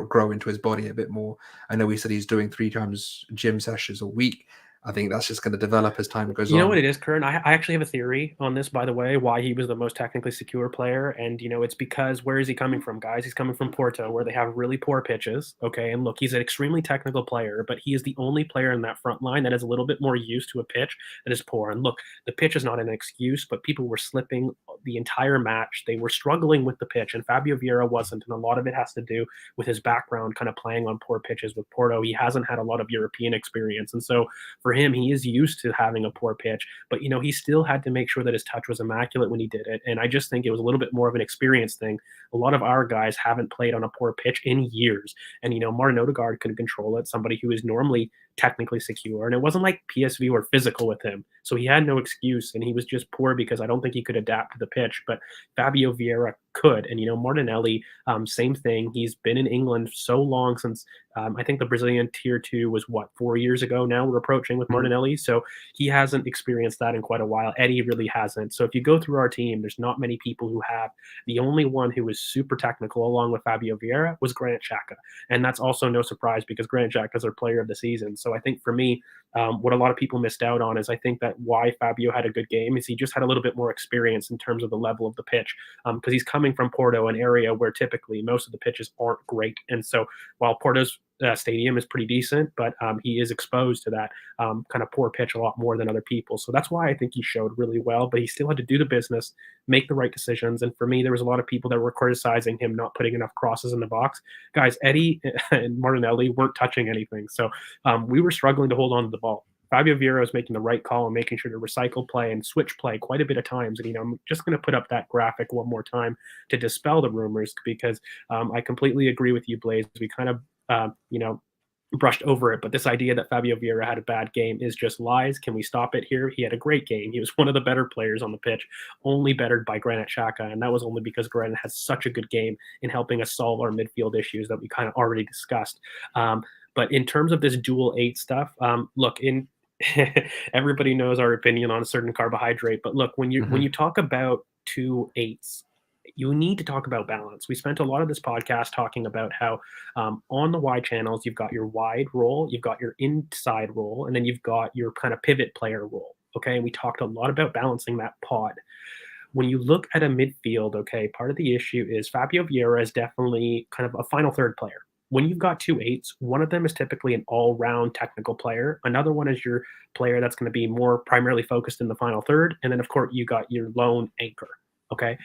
grow into his body a bit more. I know he said he's doing 3 times gym sessions a week. I think that's just going to develop as time goes You know what on. it is, Kern? I actually have a theory on this, by the way, why he was the most technically secure player. And, you know, it's because where is he coming from, guys? He's coming from Porto, where they have really poor pitches. Okay. And look, he's an extremely technical player, but he is the only player in that front line that is a little bit more used to a pitch that is poor. And look, the pitch is not an excuse, but people were slipping the entire match. They were struggling with the pitch, and Fabio Vieira wasn't. And a lot of it has to do with his background kind of playing on poor pitches with Porto. He hasn't had a lot of European experience. And so for for him, he is used to having a poor pitch, but he still had to make sure that his touch was immaculate when he did it. And I just think it was a little bit more of an experience thing. A lot of our guys haven't played on a poor pitch in years, and Martin Odegaard could control it. Somebody who is normally technically secure, and it wasn't like PSV were physical with him, so he had no excuse, and he was just poor because I don't think he could adapt to the pitch. But Fabio Vieira could, and Martinelli, same thing. He's been in England so long since I think the Brazilian Tier 2 was 4 years ago now we're approaching with Martinelli, so he hasn't experienced that in quite a while. Eddie really hasn't. So if you go through our team, there's not many people who have. The only one who was super technical along with Fabio Vieira was Granit Xhaka, and that's also no surprise because Granit Xhaka is our player of the season. So I think for me, what a lot of people missed out on is I think that why Fabio had a good game is he just had a little bit more experience in terms of the level of the pitch, because he's coming from Porto, an area where typically most of the pitches aren't great. And so while Porto's stadium is pretty decent, but he is exposed to that kind of poor pitch a lot more than other people. So that's why I think he showed really well, but he still had to do the business, make the right decisions. And for me, there was a lot of people that were criticizing him not putting enough crosses in the box. Guys, Eddie and Martinelli weren't touching anything. So we were struggling to hold on to the ball. Fabio Vieira is making the right call and making sure to recycle play and switch play quite a bit of times. And, I'm just going to put up that graphic one more time to dispel the rumors, because I completely agree with you, Blaze. We kind of, brushed over it. But this idea that Fabio Vieira had a bad game is just lies. Can we stop it here? He had a great game. He was one of the better players on the pitch, only bettered by Granit Xhaka. And that was only because Granit has such a good game in helping us solve our midfield issues that we kind of already discussed. But in terms of this dual 8 stuff, look, everybody knows our opinion on a certain carbohydrate. But look, when you talk about 2 8s, you need to talk about balance. We spent a lot of this podcast talking about how on the wide channels, you've got your wide role, you've got your inside role, and then you've got your kind of pivot player role. Okay. And we talked a lot about balancing that pod. When you look at a midfield, okay, part of the issue is Fabio Vieira is definitely kind of a final third player. When you've got 2 8s, one of them is typically an all-round technical player. Another one is your player that's going to be more primarily focused in the final third. And then, of course, you got your lone anchor. Okay.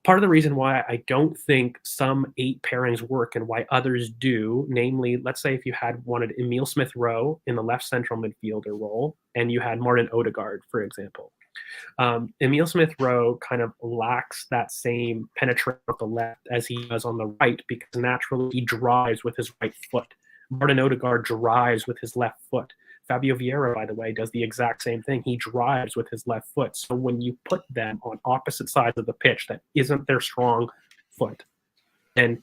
Part of the reason why I don't think some 8 pairings work and why others do, namely, let's say if you wanted Emile Smith-Rowe in the left central midfielder role and you had Martin Odegaard, for example. Emile Smith-Rowe kind of lacks that same penetration with the left as he does on the right, because naturally he drives with his right foot. Martin Odegaard drives with his left foot. Fabio Vieira, by the way, does the exact same thing. He drives with his left foot. So when you put them on opposite sides of the pitch, that isn't their strong foot. And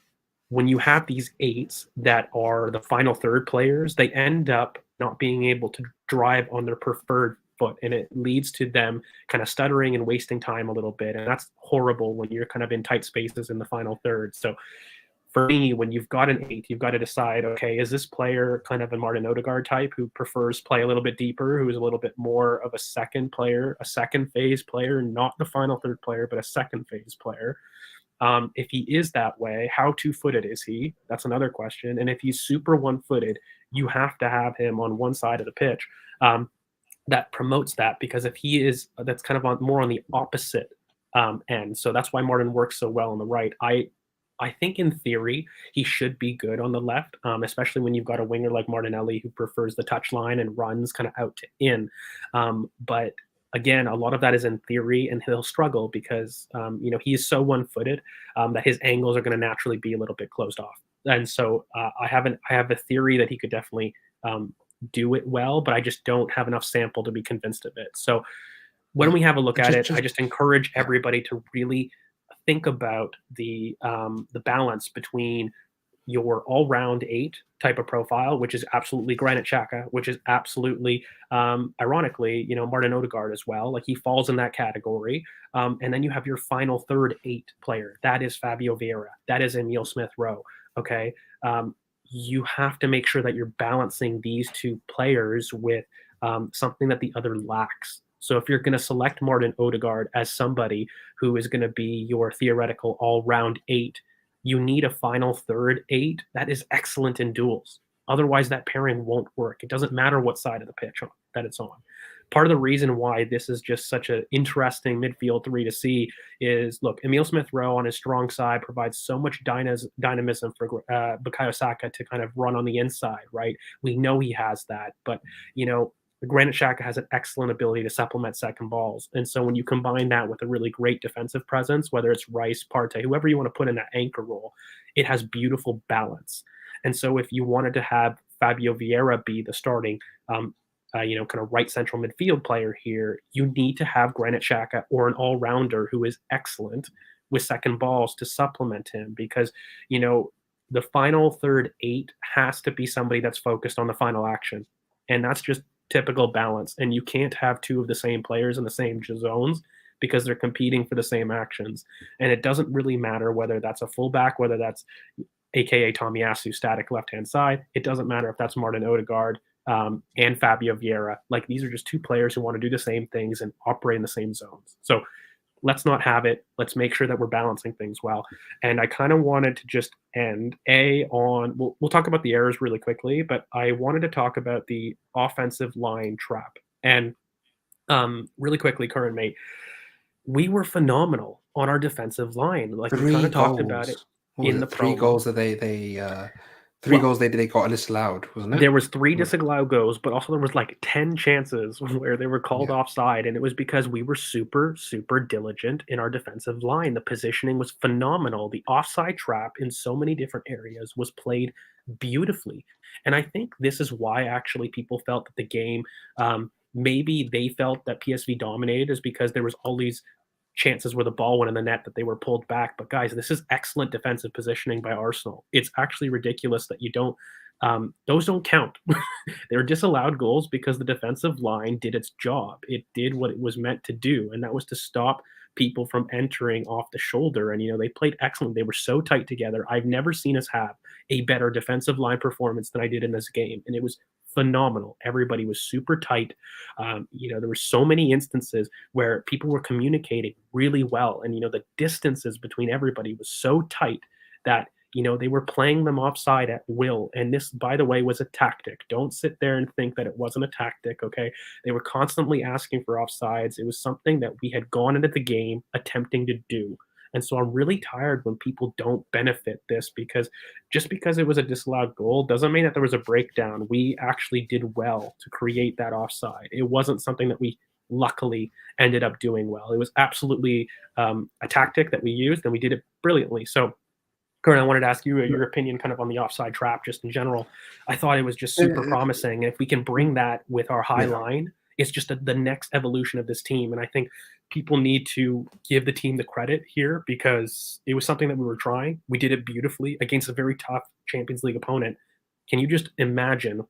when you have these 8s that are the final third players, they end up not being able to drive on their preferred foot, and it leads to them kind of stuttering and wasting time a little bit. And that's horrible when you're kind of in tight spaces in the final third. So for me, when you've got an 8, you've got to decide, okay, is this player kind of a Martin Odegaard type who prefers play a little bit deeper, who is a little bit more of a second player, a second phase player, not the final third player, but a second phase player? If he is that way, how 2-footed is he? That's another question. And if he's super 1-footed, you have to have him on one side of the pitch that promotes that, because if he is, that's kind of more on the opposite end. So that's why Martin works so well on the right. I think in theory, he should be good on the left, especially when you've got a winger like Martinelli who prefers the touchline and runs kind of out to in. But again, a lot of that is in theory, and he'll struggle because, he is so 1-footed that his angles are going to naturally be a little bit closed off. And so I have a theory that he could definitely do it well, but I just don't have enough sample to be convinced of it. So when we have a look at it, I just encourage everybody to really think about the balance between your all-round 8 type of profile, which is absolutely Granit Xhaka, which is absolutely, ironically, Martin Odegaard as well. Like, he falls in that category. And then you have your final third 8 player. That is Fabio Vieira. That is Emile Smith-Rowe. Okay. You have to make sure that you're balancing these 2 players with something that the other lacks. So if you're going to select Martin Odegaard as somebody who is going to be your theoretical all-round 8, you need a final third 8 that is excellent in duels. Otherwise, that pairing won't work. It doesn't matter what side of the pitch that it's on. Part of the reason why this is just such an interesting midfield 3 to see is, look, Emile Smith-Rowe on his strong side provides so much dynamism for Bukayo Saka to kind of run on the inside, right? We know he has that, but, Granit Xhaka has an excellent ability to supplement second balls. And so when you combine that with a really great defensive presence, whether it's Rice, Partey, whoever you want to put in that anchor role, it has beautiful balance. And so if you wanted to have Fabio Vieira be the starting, kind of right central midfield player here, you need to have Granit Xhaka or an all-rounder who is excellent with second balls to supplement him, because, the final third eight has to be somebody that's focused on the final action. And that's just typical balance. And you can't have two of the same players in the same zones because they're competing for the same actions. And it doesn't really matter whether that's a fullback, whether that's aka Tomiyasu, static left-hand side. It doesn't matter if that's Martin Odegaard and Fabio Vieira. Like, these are just two players who want to do the same things and operate in the same zones. So let's not have it. Let's make sure that we're balancing things well. And I kind of wanted to just end on, we'll talk about the errors really quickly, but I wanted to talk about the offensive line trap. And really quickly, current mate, we were phenomenal on our defensive line. Like, we kind of talked about it in the three prologue. goals that goals they got disallowed, wasn't it? There was 3 disallowed goals, but also there was like 10 chances where they were called offside, and it was because we were super, super diligent in our defensive line. The positioning was phenomenal. The offside trap in so many different areas was played beautifully. And I think this is why actually people felt that the game, maybe they felt that PSV dominated, is because there was all these chances where the ball went in the net that they were pulled back. But guys, this is excellent defensive positioning by Arsenal. It's actually ridiculous that you don't, those don't count. They're disallowed goals because the defensive line did its job. It did what it was meant to do, and that was to stop people from entering off the shoulder. And, they played excellent. They were so tight together. I've never seen us have a better defensive line performance than I did in this game. And it was phenomenal. Everybody was super tight. There were so many instances where people were communicating really well. And, the distances between everybody was so tight that, they were playing them offside at will. And this, by the way, was a tactic. Don't sit there and think that it wasn't a tactic, okay? They were constantly asking for offsides. It was something that we had gone into the game attempting to do. And so I'm really tired when people don't benefit this, because just because it was a disallowed goal doesn't mean that there was a breakdown. We actually did well to create that offside. It wasn't something that we luckily ended up doing well. It was absolutely a tactic that we used, and we did it brilliantly. So, Kurt, I wanted to ask you your opinion kind of on the offside trap just in general. I thought it was just super promising. And if we can bring that with our high line, it's just the next evolution of this team. And I think people need to give the team the credit here, because it was something that we were trying. We did it beautifully against a very tough Champions League opponent. Can you just imagine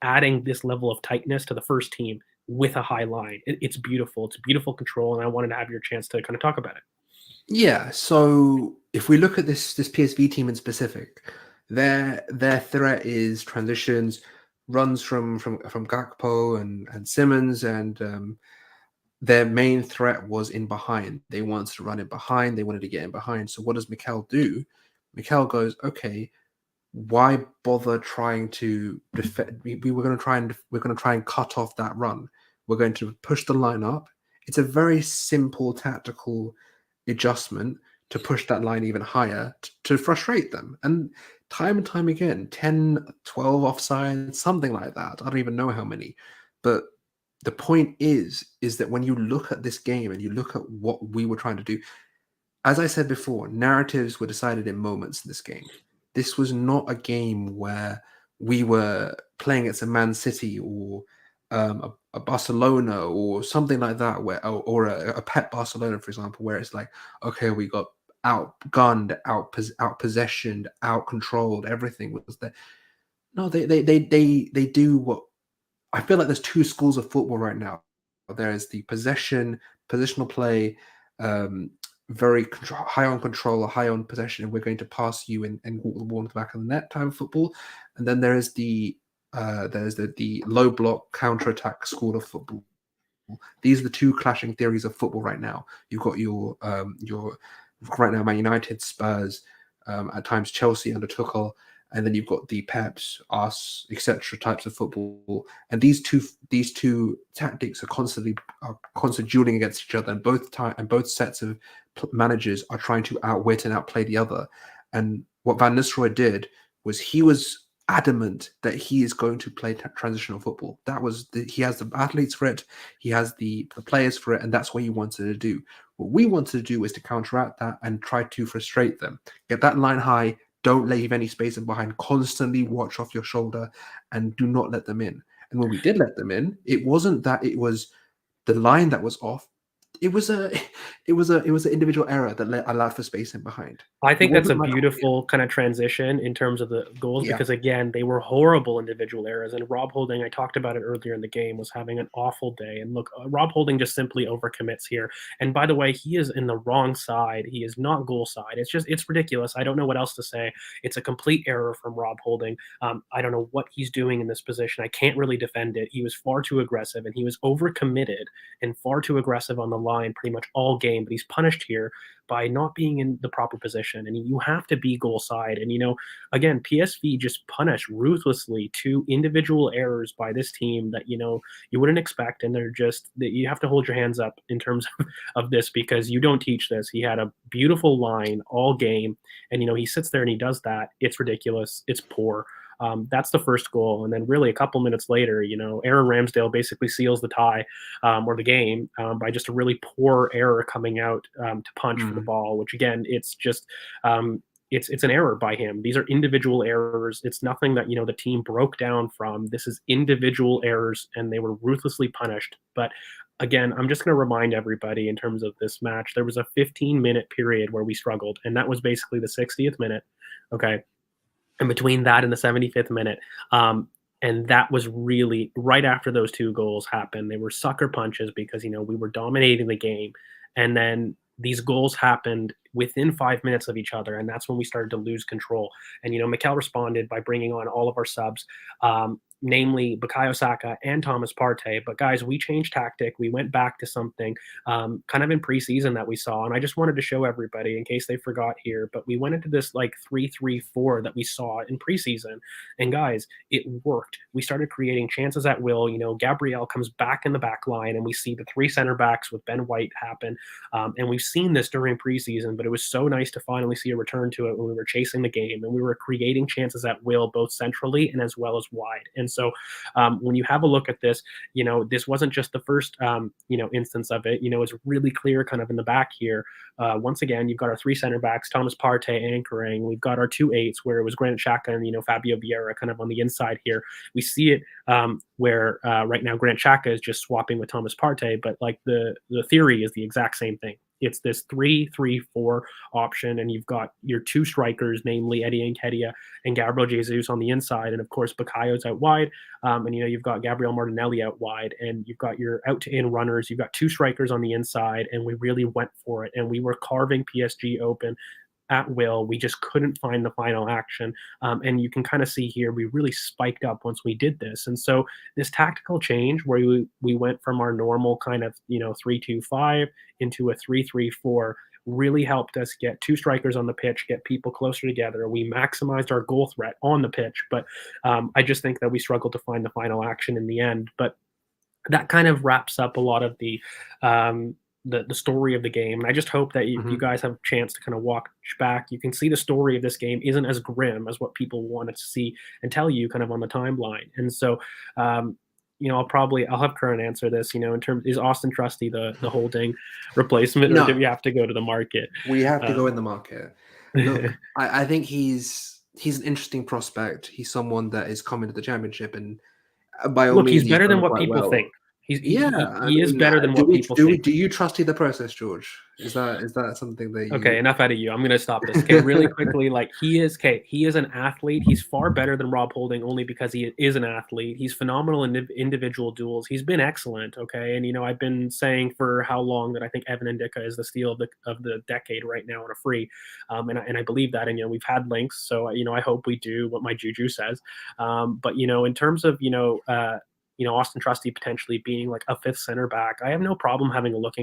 adding this level of tightness to the first team with a high line? It's beautiful. It's beautiful control. And I wanted to have your chance to kind of talk about it. Yeah, so if we look at this PSV team in specific, their threat is transitions, runs from Gakpo and Simmons, and their main threat was in behind. They wanted to run in behind. They wanted to get in behind. So what does Mikel do? Mikel goes, okay, why bother trying to defend? We're going to try and cut off that run. We're going to push the line up. It's a very simple tactical adjustment to push that line even higher to frustrate them. And time again, 10, 12 offsides, something like that. I don't even know how many. But the point is that when you look at this game and you look at what we were trying to do, as I said before, narratives were decided in moments in this game. This was not a game where we were playing against a Man City or a Barcelona or something like that, or a Pep Barcelona, for example, where it's like, okay, we got outgunned, outpossessioned, outcontrolled. Everything was there. No, they do what I feel like. There's two schools of football right now. There is the positional play, very high on control, high on possession, and we're going to pass you and walk the ball into the back of the net type of football. And then there is the low block counter-attack school of football. These are the two clashing theories of football right now. You've got your right now Man United, Spurs, at times Chelsea under Tuchel, and then you've got the Peps, us, etc. types of football. And these two tactics are constantly dueling against each other, and both sets of managers are trying to outwit and outplay the other. And what Van Nistelrooy did was he was adamant that he is going to play transitional football. He has the athletes for it, he has the players for it, and that's what he wanted to do. What we wanted to do is to counteract that and try to frustrate them. Get that line high, don't leave any space in behind, constantly watch off your shoulder, and do not let them in. And when we did let them in, it wasn't that it was the line that was off. It was an individual error that allowed for space in behind. I think that's a like, beautiful kind of transition in terms of the goals because, again, they were horrible individual errors. And Rob Holding, I talked about it earlier in the game, was having an awful day. And look, Rob Holding just simply overcommits here. And by the way, he is in the wrong side. He is not goal side. It's ridiculous. I don't know what else to say. It's a complete error from Rob Holding. I don't know what he's doing in this position. I can't really defend it. He was far too aggressive, and he was overcommitted and far too aggressive on the line pretty much all game. But he's punished here by not being in the proper position. And you have to be goal side. And, again, PSV just punished ruthlessly 2 individual errors by this team that, you wouldn't expect. And you have to hold your hands up in terms of this because you don't teach this. He had a beautiful line all game. And, he sits there and he does that. It's ridiculous. It's poor. That's the first goal. And then really a couple minutes later, Aaron Ramsdale basically seals the tie or the game by just a really poor error coming out to punch for the ball, which again, it's just it's an error by him. These are individual errors. It's nothing that, the team broke down from. This is individual errors and they were ruthlessly punished. But again, I'm just going to remind everybody in terms of this match, there was a 15-minute period where we struggled, and that was basically the 60th minute. Okay. And between that and the 75th minute, and that was really right after those 2 goals happened. They were sucker punches because, we were dominating the game. And then these goals happened within 5 minutes of each other. And that's when we started to lose control. And, Mikel responded by bringing on all of our subs, namely Bukayo Saka and Thomas Partey. But guys, we changed tactic. We went back to something kind of in preseason that we saw. And I just wanted to show everybody in case they forgot here, but we went into this like 3-3-4 that we saw in preseason. And guys, it worked. We started creating chances at will. Gabriel comes back in the back line and we see the 3 center backs with Ben White happen. And we've seen this during preseason, but it was so nice to finally see a return to it when we were chasing the game and we were creating chances at will, both centrally and as well as wide. And so when you have a look at this, this wasn't just the first, instance of it. It's really clear kind of in the back here. Once again, you've got our 3 center backs, Thomas Partey anchoring. We've got our 2 8s where it was Granit Xhaka and, Fabio Vieira kind of on the inside here. We see it where right now Granit Xhaka is just swapping with Thomas Partey, but like the theory is the exact same thing. It's this 3-3-4 option, and you've got your 2 strikers, namely Eddie Nketiah and Gabriel Jesus on the inside, and of course Bukayo's out wide, and you've got Gabriel Martinelli out wide, and you've got your out-to-in runners. You've got 2 strikers on the inside, and we really went for it, and we were carving PSG open at will. We just couldn't find the final action. And you can kind of see here, we really spiked up once we did this. And so this tactical change where we went from our normal kind of, 3-2-5 into a 3-3-4 really helped us get 2 strikers on the pitch, get people closer together. We maximized our goal threat on the pitch, but I just think that we struggled to find the final action in the end. But that kind of wraps up a lot of the story of the game. And I just hope that if you guys have a chance to kind of watch back, you can see the story of this game isn't as grim as what people wanted to see and tell you kind of on the timeline. And so, I'll have Curran answer this, in terms, is Austin Trusty the Holding replacement, or do we have to go to the market? We have to go in the market. Look, I think he's an interesting prospect. He's someone that is coming to the championship, and by all means, he's better than what people think. He is better than what people think. Do you trust the process, George? Is that something that you... Okay, enough out of you. I'm going to stop this. Okay, really quickly, he is an athlete. He's far better than Rob Holding only because he is an athlete. He's phenomenal in individual duels. He's been excellent, okay? And, I've been saying for how long that I think Evan Ndicka is the steal of the decade right now on a free. And I believe that. And, we've had links, so, I hope we do what my juju says. But, in terms of, Austin Trusty potentially being like a 5th center back, I have no problem having a look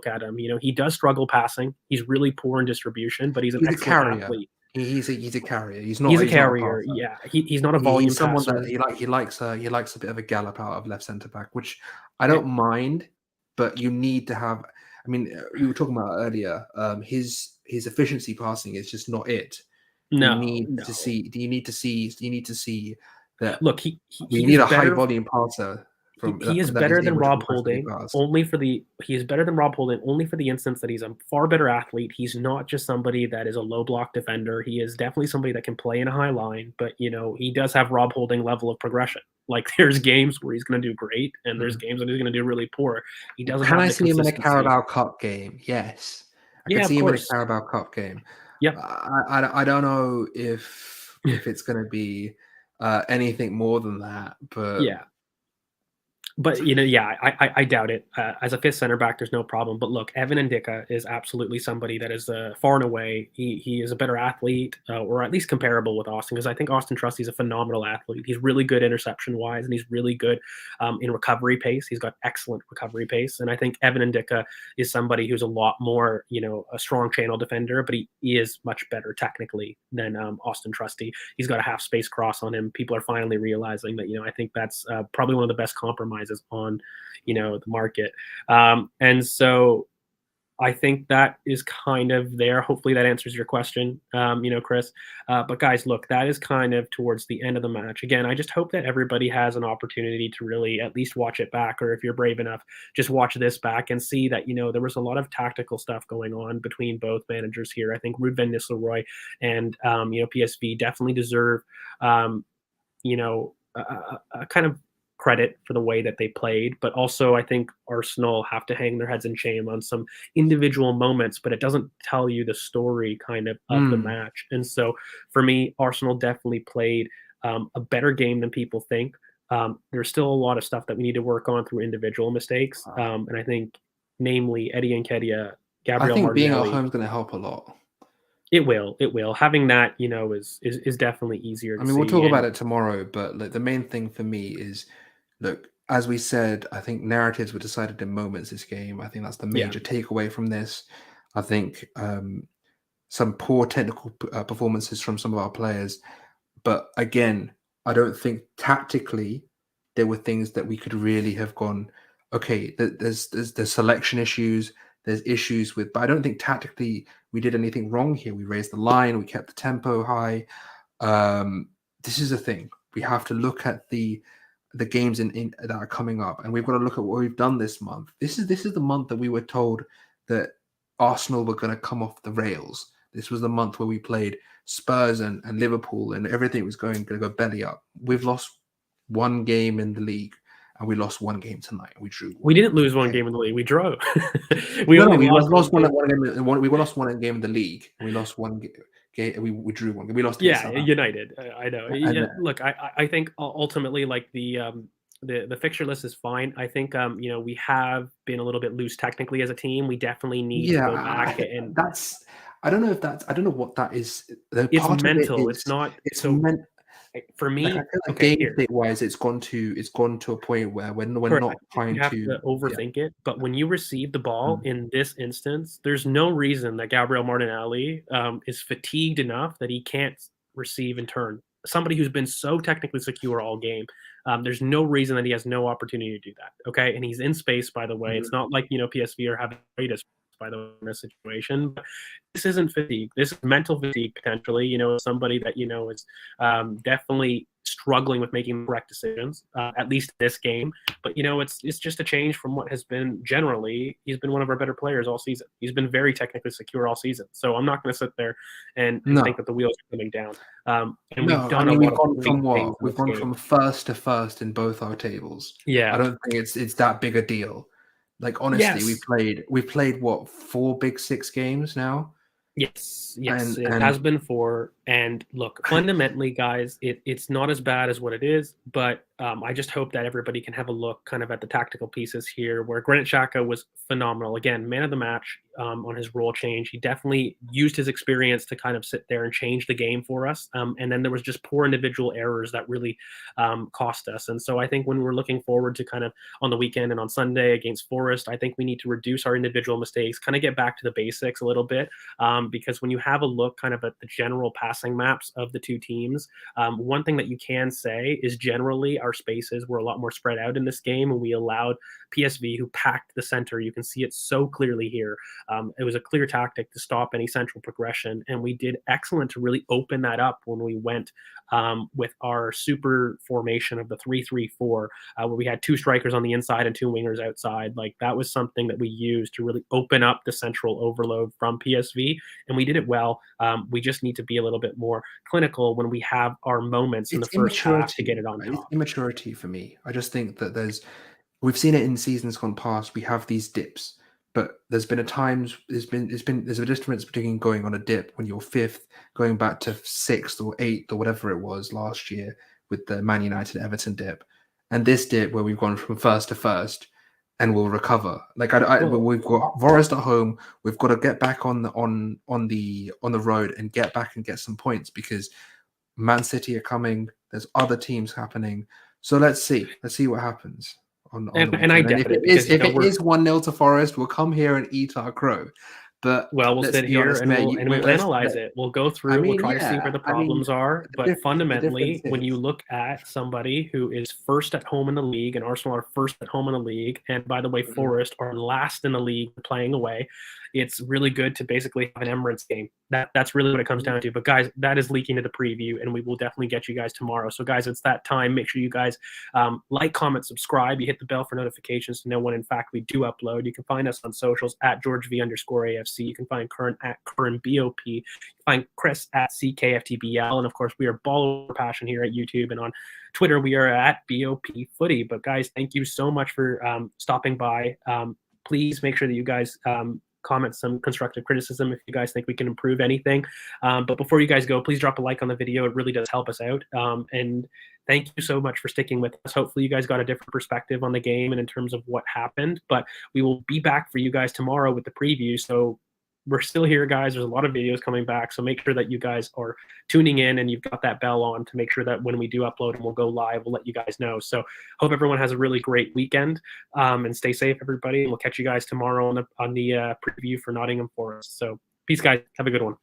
at him. He does struggle passing. He's really poor in distribution, but he's an excellent athlete. He's a carrier. He's a carrier. Yeah, he's not a volume he's someone passer. That he likes a bit of a gallop out of left centre back, which I don't mind. But you need to have. I mean, we were talking about earlier. His efficiency passing is just not it. No, no. Do you need to see that Look, he we is need a high better. volume passer He is that is better than able to Rob compress the Holding pass? only for the he is better than Rob Holding only for the instance that he's a far better athlete. He's not just somebody that is a low block defender. He is definitely somebody that can play in a high line, but he does have Rob Holding level of progression. Like there's games where he's going to do great, and there's Mhm. games when he's going to do really poor. He doesn't Can have I the see him in a consistency. Carabao Cup game? Yes. I could Yeah, of see him in a course. Carabao Cup game. Yep. I don't know if it's going to be anything more than that, but Yeah. But yeah, I doubt it. As a fifth center back, there's no problem. But look, Evan Ndicka is absolutely somebody that is far and away. He is a better athlete, or at least comparable with Austin, because I think Austin Trusty's a phenomenal athlete. He's really good interception wise, and he's really good in recovery pace. He's got excellent recovery pace, and I think Evan Ndicka is somebody who's a lot more, a strong channel defender, but he is much better technically than Austin Trusty. He's got a half space cross on him. People are finally realizing that. I think that's probably one of the best compromises on the market, and so I think that is kind of there. Hopefully that answers your question, Chris. But guys, look, that is kind of towards the end of the match. Again, I just hope that everybody has an opportunity to really at least watch it back, or if you're brave enough, just watch this back and see that there was a lot of tactical stuff going on between both managers here. I think Ruud van Nistelrooy and PSV definitely deserve a kind of credit for the way that they played, but also I think Arsenal have to hang their heads in shame on some individual moments, but it doesn't tell you the story kind of the match. And so for me, Arsenal definitely played a better game than people think. There's still a lot of stuff that we need to work on through individual mistakes. And I think namely Eddie Nketiah, I Gabriel think being at Martinelli. home is going to help a lot. It will. Having that, is definitely easier to I mean, see. we'll talk about it tomorrow, but like the main thing for me is, look, as we said, I think narratives were decided in moments this game. I think that's the major takeaway from this. I think some poor technical performances from some of our players, but again, I don't think tactically there were things that we could really have gone. Okay, there's selection issues, there's issues with, but I don't think tactically we did anything wrong here. We raised the line, we kept the tempo high. This is the thing. We have to look at the games in that are coming up, and we've got to look at what we've done this month. This is the month that we were told that Arsenal were going to come off the rails. This was the month where we played Spurs and Liverpool, and everything was going to go belly up. We've lost one game in the league, and we lost one game tonight. We drew. We didn't lose one game in the league. We drew. We lost one game. We lost one game in the league. And we lost one game. We drew one. We lost. Yeah, United. I know. And, look, I think ultimately, like the fixture list is fine. I think we have been a little bit loose technically as a team. We definitely need to go back and that's. I don't know if that's. I don't know what that is. It's mental. It's not. It's so meant. For me, Like, I feel like game state wise, it's gone to a point where we're not trying you have to overthink it. But when you receive the ball in this instance, there's no reason that Gabriel Martinelli is fatigued enough that he can't receive and turn. Somebody who's been so technically secure all game, there's no reason that he has no opportunity to do that. Okay, and he's in space. By the way, it's not like PSV are having greatest by the way in this situation. But this isn't fatigue. This is mental fatigue potentially. Somebody that is definitely struggling with making the correct decisions, at least this game. But it's just a change from what has been generally. He's been one of our better players all season. He's been very technically secure all season. So I'm not going to sit there and think that the wheels are coming down. And we've done a lot we've of gone from things. We've gone from first to first in both our tables. Yeah, I don't think it's that big a deal. Like honestly, we played what 4 Big 6 games now. Yes, it has been 4. And look, fundamentally, guys, it's not as bad as what it is. But I just hope that everybody can have a look kind of at the tactical pieces here, where Granit Xhaka was phenomenal. Again, man of the match on his role change. He definitely used his experience to kind of sit there and change the game for us. And then there was just poor individual errors that really cost us. And so I think when we're looking forward to kind of on the weekend and on Sunday against Forest, I think we need to reduce our individual mistakes, kind of get back to the basics a little bit. Because when you have a look kind of at the general pattern passing maps of the two teams. One thing that you can say is generally our spaces were a lot more spread out in this game, and we allowed PSV, who packed the center. You can see it so clearly here. It was a clear tactic to stop any central progression, and we did excellent to really open that up when we went with our super formation of the 3-3-4, where we had two strikers on the inside and two wingers outside. Like, that was something that we used to really open up the central overload from PSV, and we did it well. We just need to be a little bit more clinical when we have our moments in the first half to get it on top. It's immaturity for me. I just think that we've seen it in seasons gone past. We have these dips, but there's been there's a difference between going on a dip when you're fifth, going back to sixth or eighth or whatever it was last year with the Man United Everton dip, and this dip where we've gone from first to first and we'll recover. Like, we've got Forest at home. We've got to get back on the road and get back and get some points, because Man City are coming. There's other teams happening. So let's see what happens. And I get it. If it is 1-0 to Forest, we'll come here and eat our crow. But we'll sit here and we'll analyze it. We'll go through. We'll try to see where the problems are. But fundamentally, when you look at somebody who is first at home in the league, and Arsenal are first at home in the league, and by the way, Forest are last in the league playing away, it's really good to basically have an Emirates game. That's really what it comes down to. But guys, that is leaking to the preview, and we will definitely get you guys tomorrow. So guys, it's that time. Make sure you guys like, comment, subscribe. You hit the bell for notifications to know when in fact we do upload. You can find us on socials at GeorgeV_AFC. You can find Curran at Curran BoP. You can find Chris at CKFTBL. And of course, we are Ball Over Passion here at YouTube, and on Twitter we are at BoP Footy. But guys, thank you so much for stopping by. Please make sure that you guys comment some constructive criticism if you guys think we can improve anything. But before you guys go, please drop a like on the video. It really does help us out. And thank you so much for sticking with us. Hopefully you guys got a different perspective on the game and in terms of what happened. But we will be back for you guys tomorrow with the preview. So we're still here, guys. There's a lot of videos coming back. So make sure that you guys are tuning in and you've got that bell on to make sure that when we do upload and we'll go live, we'll let you guys know. So hope everyone has a really great weekend, and stay safe, everybody. And we'll catch you guys tomorrow on the preview for Nottingham Forest. So peace, guys. Have a good one.